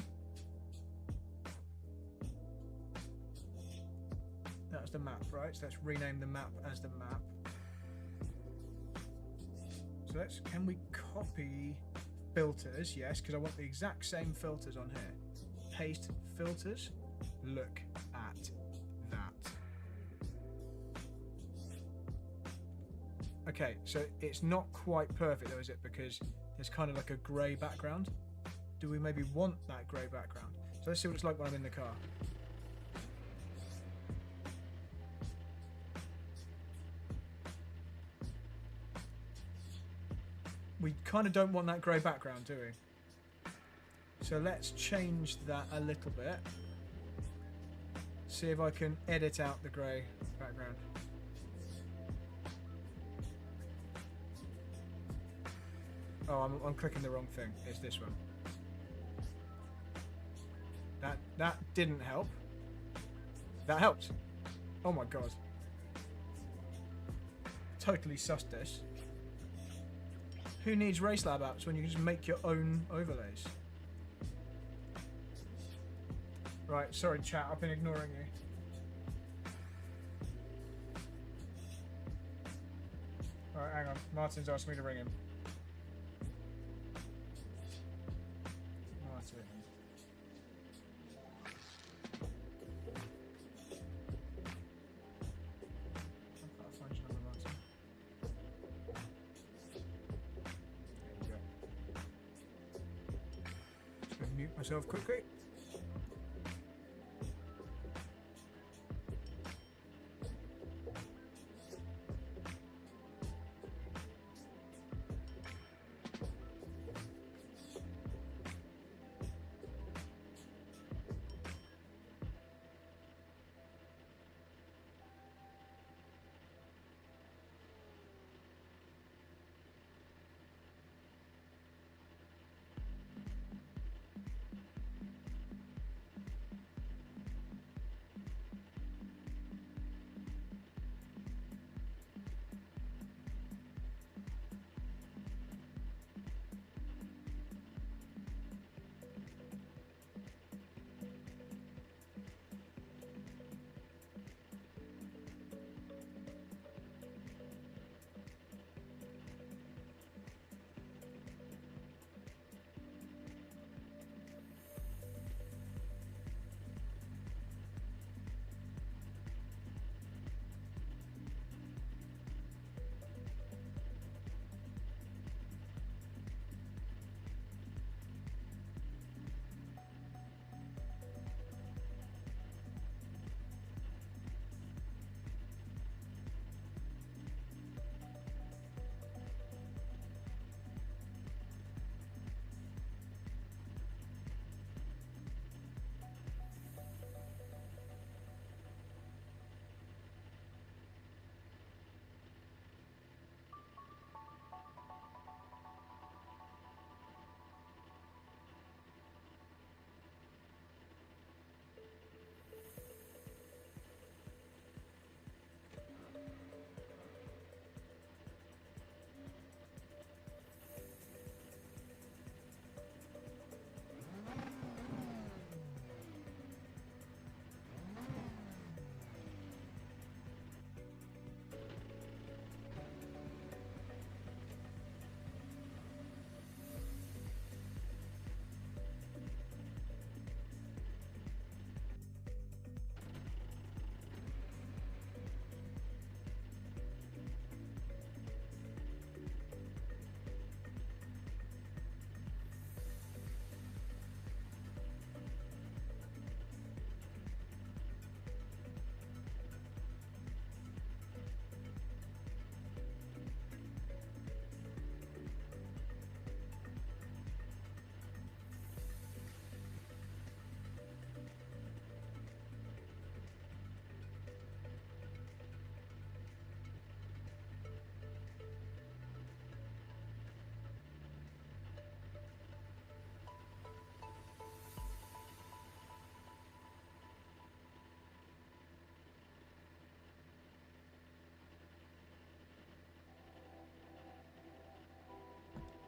That's the map, right? So let's rename the map as the map. So can we copy filters? Yes, because I want the exact same filters on here. Paste filters. Look at that. Okay, so it's not quite perfect though, is it? Because there's kind of like a grey background. Do we maybe want that grey background? So let's see what it's like when I'm in the car. We kind of don't want that grey background, do we? So let's change that a little bit. See if I can edit out the grey background. Oh, I'm clicking the wrong thing. It's this one. That didn't help. That helped. Oh my god. Totally sussed this. Who needs RaceLab apps when you can just make your own overlays? Right, sorry chat, I've been ignoring you. Alright, hang on. Martin's asked me to ring him. Martin. I can't find your number, Martin. Mute myself quickly.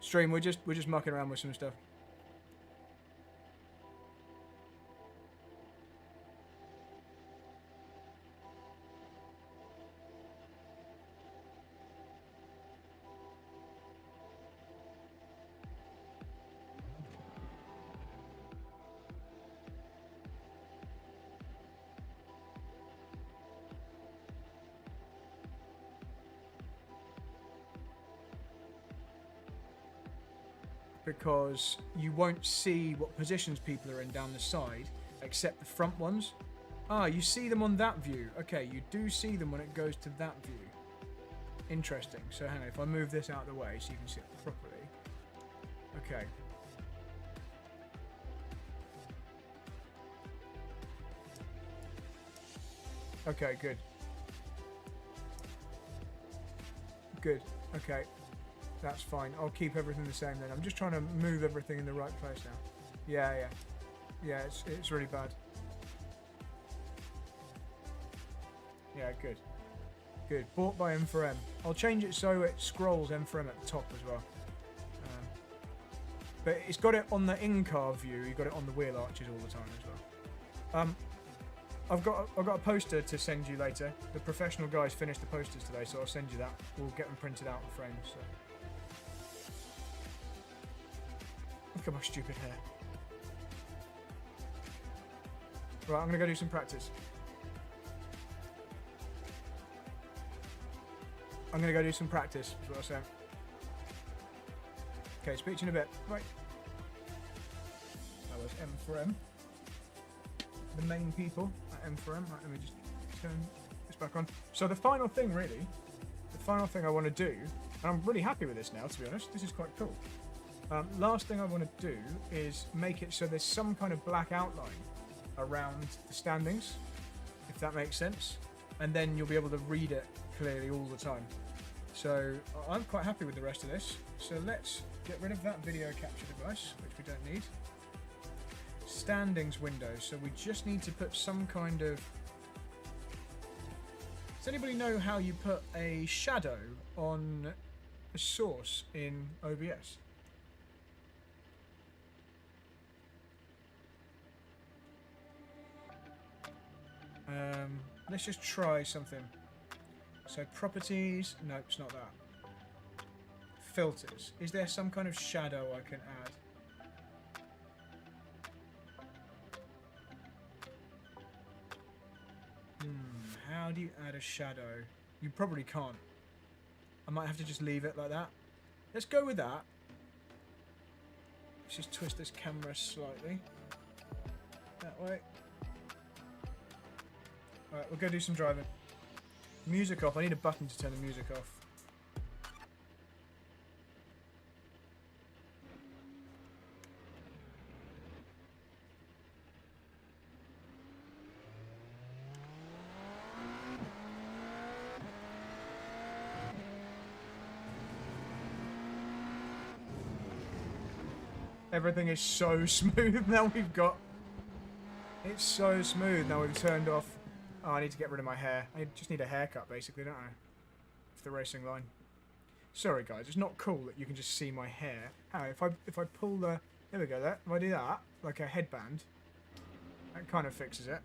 Stream, we're just mucking around with some stuff. Because you won't see what positions people are in down the side, except the front ones. Ah, you see them on that view. Okay, you do see them when it goes to that view. Interesting. So hang on, if I move this out of the way so you can see it properly. Okay. Okay, good. Good. Okay. That's fine. I'll keep everything the same then. I'm just trying to move everything in the right place now. Yeah. Yeah, it's really bad. Yeah, good. Good. Bought by M4M. I'll change it so it scrolls M4M at the top as well. But it's got it on the in-car view. You've got it on the wheel arches all the time as well. I've got a poster to send you later. The professional guys finished the posters today, so I'll send you that. We'll get them printed out and framed. So. Look at my stupid hair. Right, I'm going to go do some practice. I'm going to go do some practice, is what I'm saying. Okay, speak to you in a bit. Right. That was M4M. The main people at M4M. Right, let me just turn this back on. So the final thing, really, the final thing I want to do, and I'm really happy with this now, to be honest. This is quite cool. Last thing I want to do is make it so there's some kind of black outline around the standings, if that makes sense. And then you'll be able to read it clearly all the time. So I'm quite happy with the rest of this. So let's get rid of that video capture device, which we don't need. Standings window. So we just need to put some kind of... Does anybody know how you put a shadow on a source in OBS? Let's just try something. So properties, no, it's not that. Filters. Is there some kind of shadow I can add? How do you add a shadow? You probably can't. I might have to just leave it like that. Let's go with that. Let's just twist this camera slightly. That way. Alright, we'll go do some driving. Music off. I need a button to turn the music off. Everything is so smooth now we've got... It's so smooth now we've turned off... Oh, I need to get rid of my hair. I just need a haircut, basically, don't I? For the racing line. Sorry, guys. It's not cool that you can just see my hair. How, if I pull the... There we go, there. If I do that, like a headband, that kind of fixes it.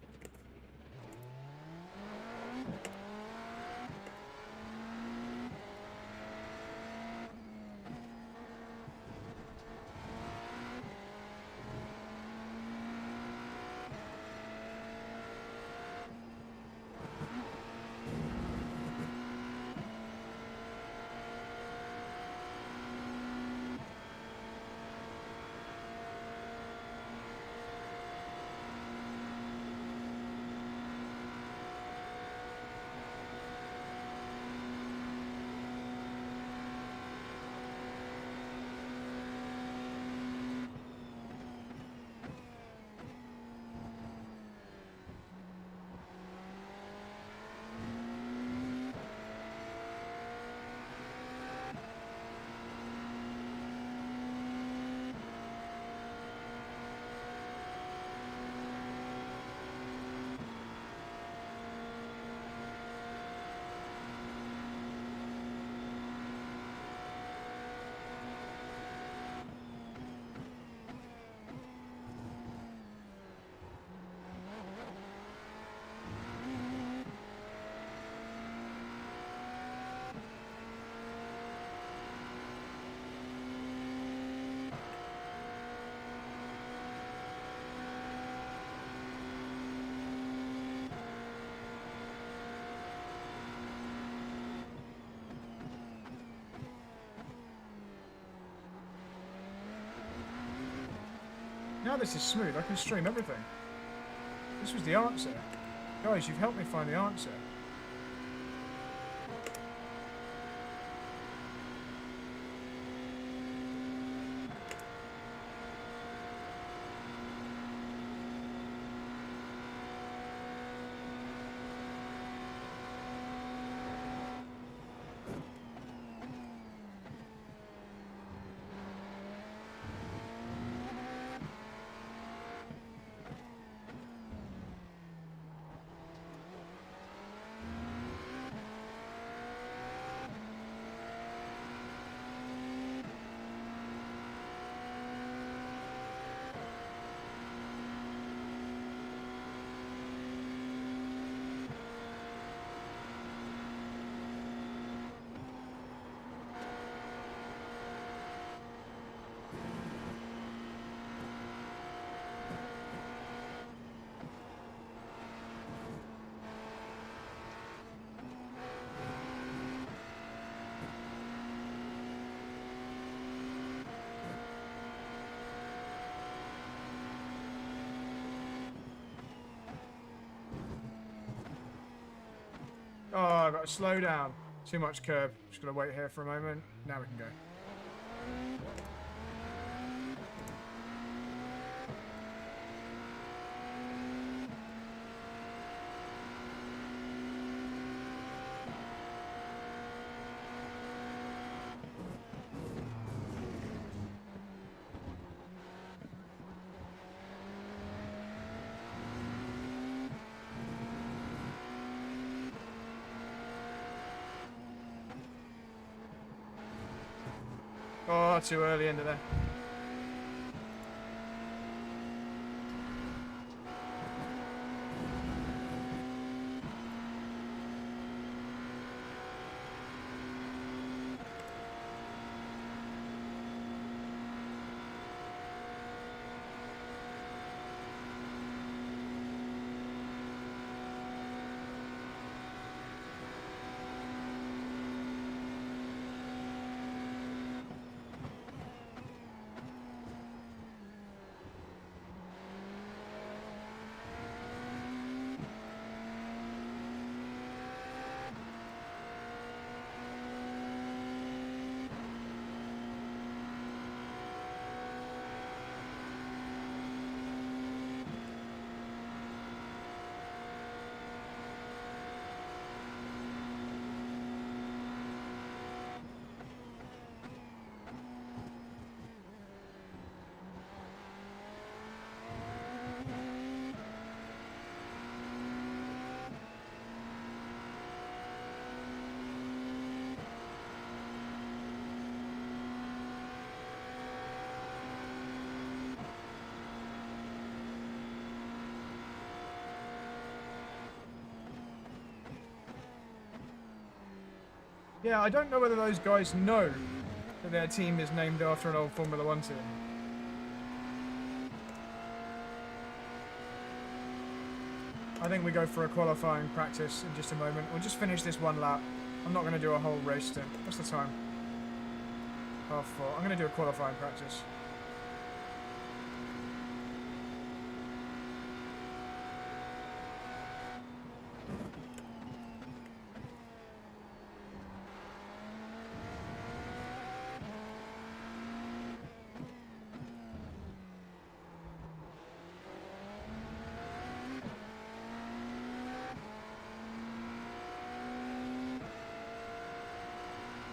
Now this is smooth. I can stream everything. This was the answer. Guys, you've helped me find the answer. Oh, I've got to slow down. Too much curb. Just got to wait here for a moment. Now we can go. Oh, too early into there. Yeah, I don't know whether those guys know that their team is named after an old Formula 1 team. I think we go for a qualifying practice in just a moment. We'll just finish this one lap. I'm not going to do a whole race stint. What's the time? 4:30. I'm going to do a qualifying practice.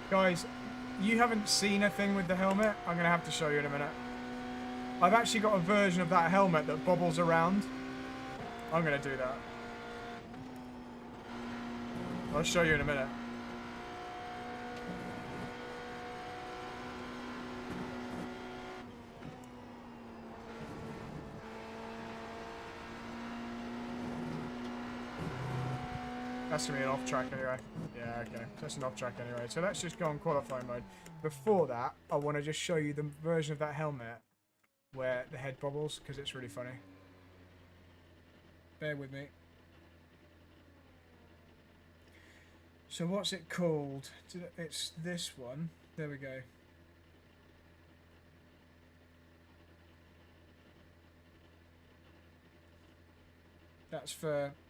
Guys, you haven't seen a thing with the helmet. I'm going to have to show you in a minute. I've actually got a version of that helmet that bobbles around. I'm going to do that. I'll show you in a minute. That's going to be an off-track anyway. Yeah, okay. That's an off-track anyway. So let's just go on qualifying mode. Before that, I want to just show you the version of that helmet where the head bobbles, because it's really funny. Bear with me. So what's it called? It's this one. There we go.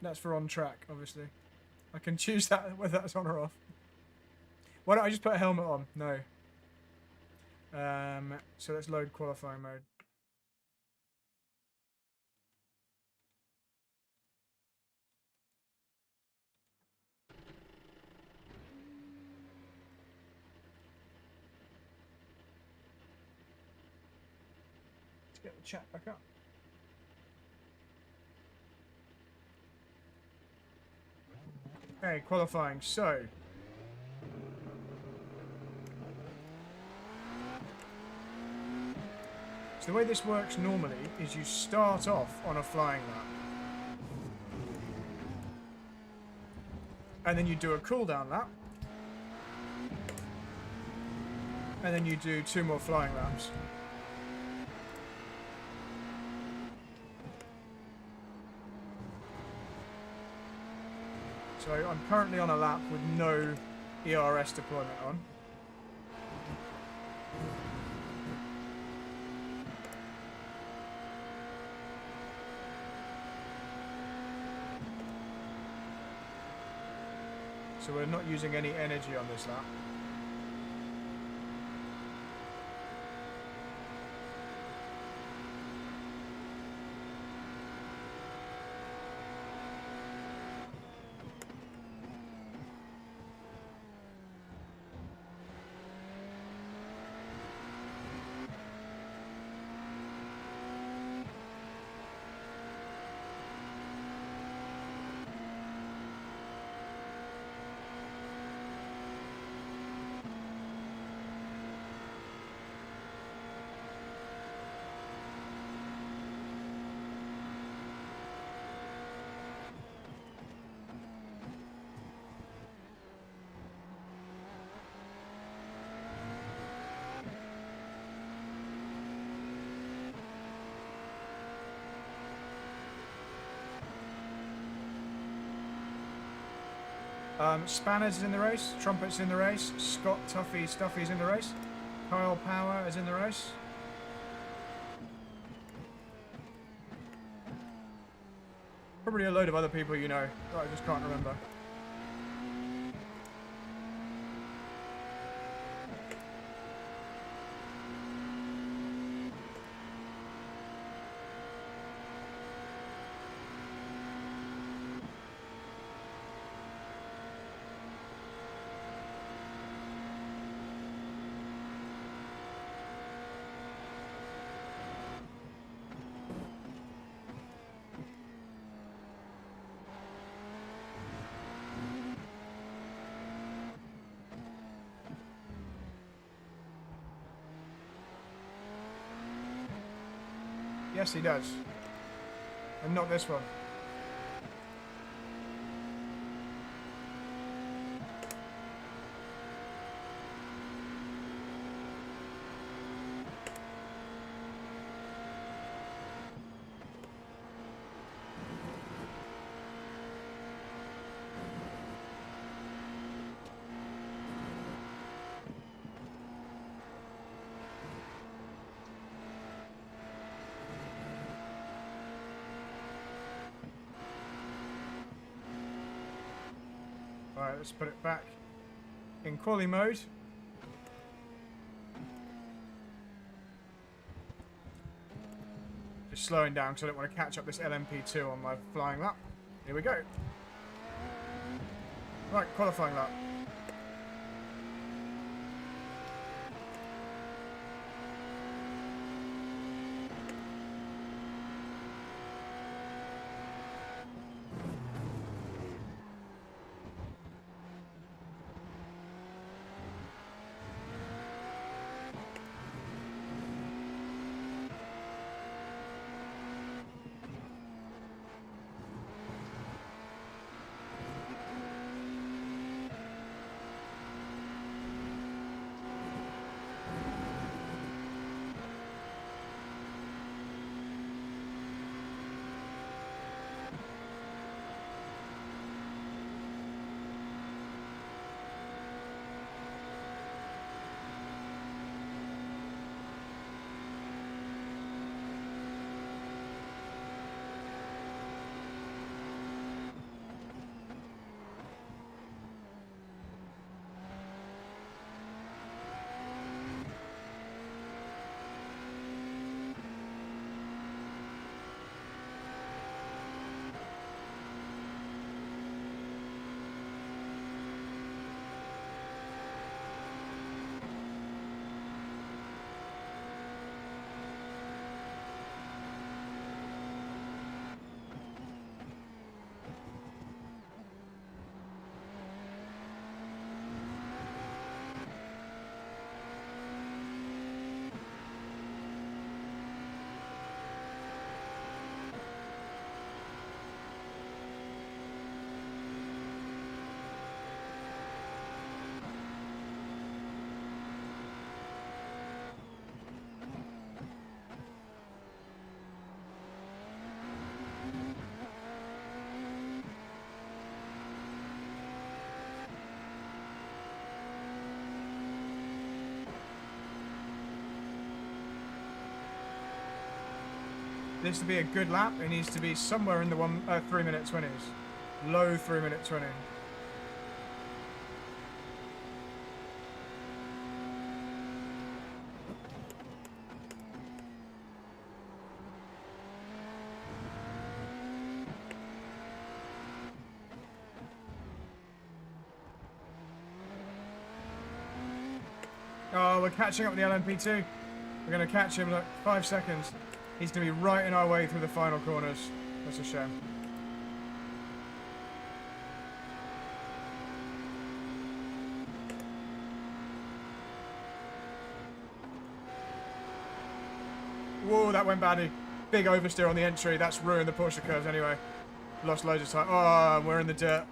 That's for on track, obviously. I can choose that whether that's on or off. Why don't I just put a helmet on? No. So let's load qualifying mode. Let's get the chat back up. Okay, qualifying. So the way this works normally is you start off on a flying lap. And then you do a cool down lap. And then you do 2 more flying laps. So I'm currently on a lap with no ERS deployment on. So we're not using any energy on this lap. Spanners is in the race, Trumpet's in the race, Scott Stuffy's in the race, Kyle Power is in the race. Probably a load of other people you know, but I just can't remember. Yes, he does. And not this one. Alright, let's put it back in quali mode. Just slowing down because I don't want to catch up this LMP2 on my flying lap. Here we go. Right, qualifying lap. this to be a good lap, it needs to be somewhere in the 3 minute 20s. Low 3 minute 20. Oh, we're catching up with the LMP2. We're going to catch him in like 5 seconds. He's going to be right in our way through the final corners. That's a shame. Whoa, that went badly. Big oversteer on the entry. That's ruined the Porsche curves anyway. Lost loads of time. Oh, we're in the dirt.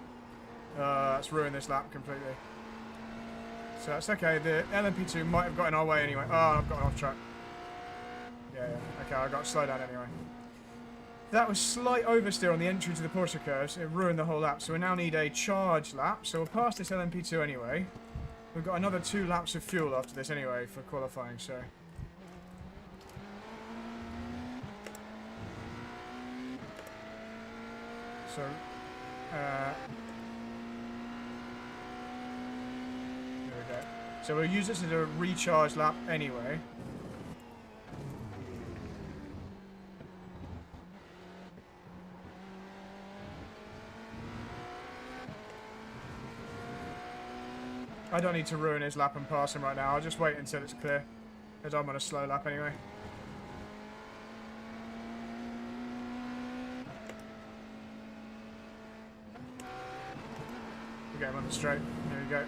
That's ruined this lap completely. So that's okay. The LMP2 might have got in our way anyway. Oh, I've gotten off track. Yeah. Okay, I got to slow down anyway. That was slight oversteer on the entry to the Porsche curves. It ruined the whole lap. So we now need a charge lap. So we'll pass this LMP2 anyway. We've got another 2 laps of fuel after this anyway for qualifying. So there we go. So we'll use this as a recharge lap anyway. I don't need to ruin his lap and pass him right now. I'll just wait until it's clear, as I'm on a slow lap anyway. We'll get him on the straight. There we go.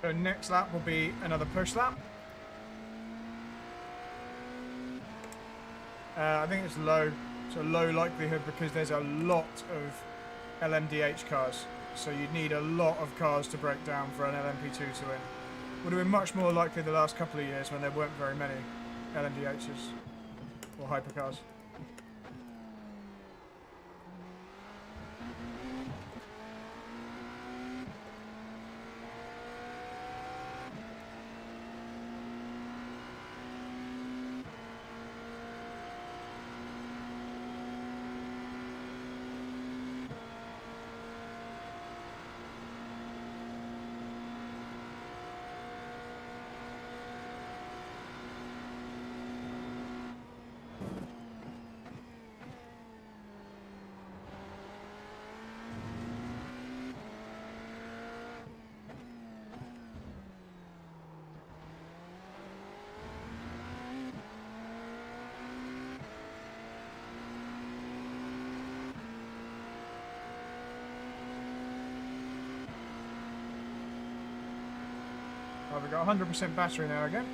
So next lap will be another push lap. I think it's low. It's a low likelihood because there's a lot of LMDH cars. So you'd need a lot of cars to break down for an LMP2 to win. Would have been much more likely the last couple of years when there weren't very many LMDHs or hypercars. Oh, we've got 100% battery now again.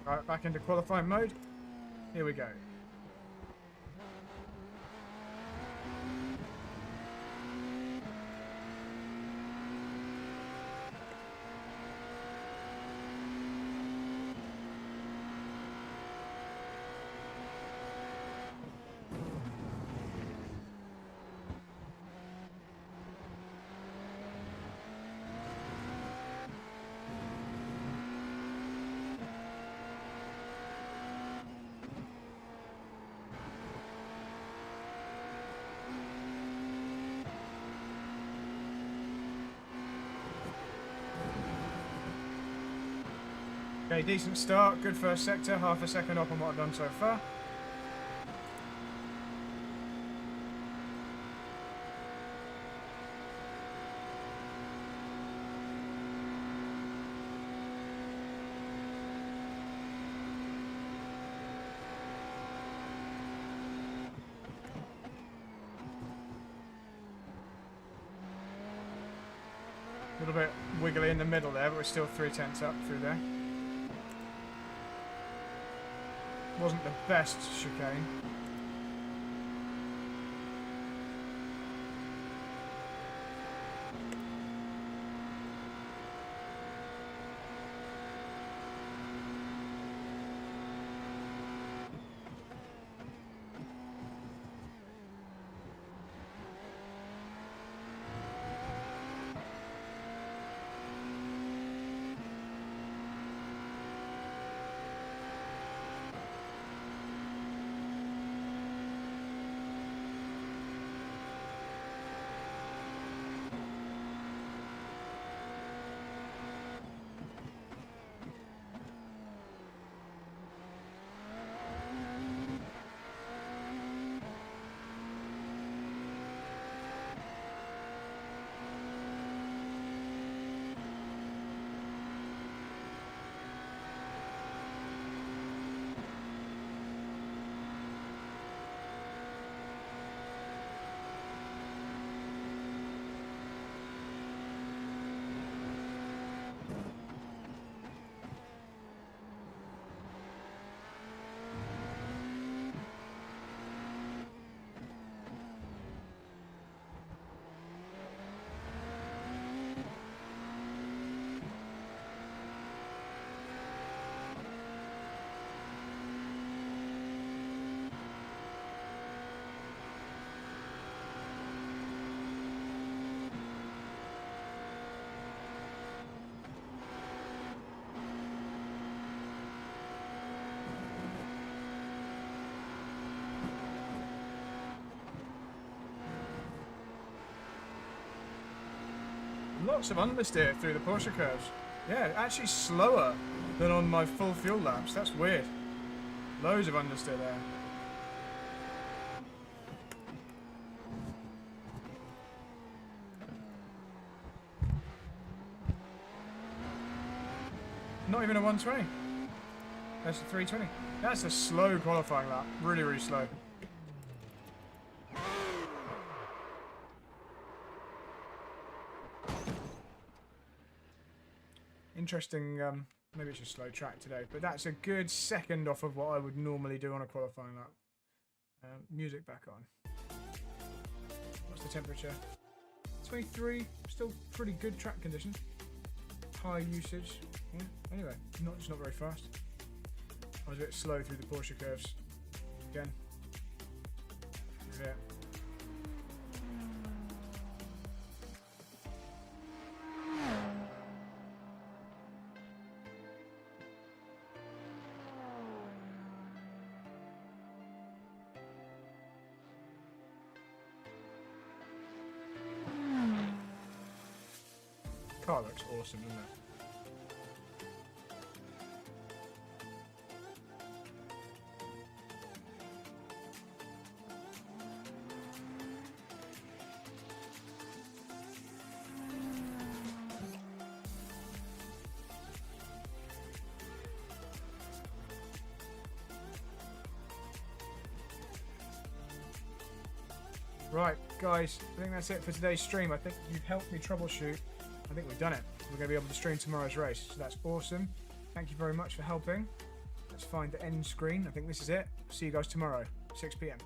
Right, back into qualifying mode. Here we go. Okay, decent start. Good first sector. Half a second up on what I've done so far. A little bit wiggly in the middle there, but we're still 3/10 up through there. Wasn't the best chicane. Lots of understeer through the Porsche curves. Yeah, actually slower than on my full fuel laps. That's weird. Loads of understeer there. Not even a 120. That's a 320. That's a slow qualifying lap. Really, really slow. Interesting, maybe it's a slow track today, but that's a good second off of what I would normally do on a qualifying lap. Music back on. What's the temperature? 23, still pretty good track conditions. High usage. Yeah. Anyway, just not very fast. I was a bit slow through the Porsche curves. Again. Yeah. Car looks awesome, doesn't it? Right, guys, I think that's it for today's stream. I think you've helped me troubleshoot. I think we've done it. We're going to be able to stream tomorrow's race, so that's awesome. Thank you very much for helping. Let's find the end screen. I think this is it. See you guys tomorrow, 6 PM.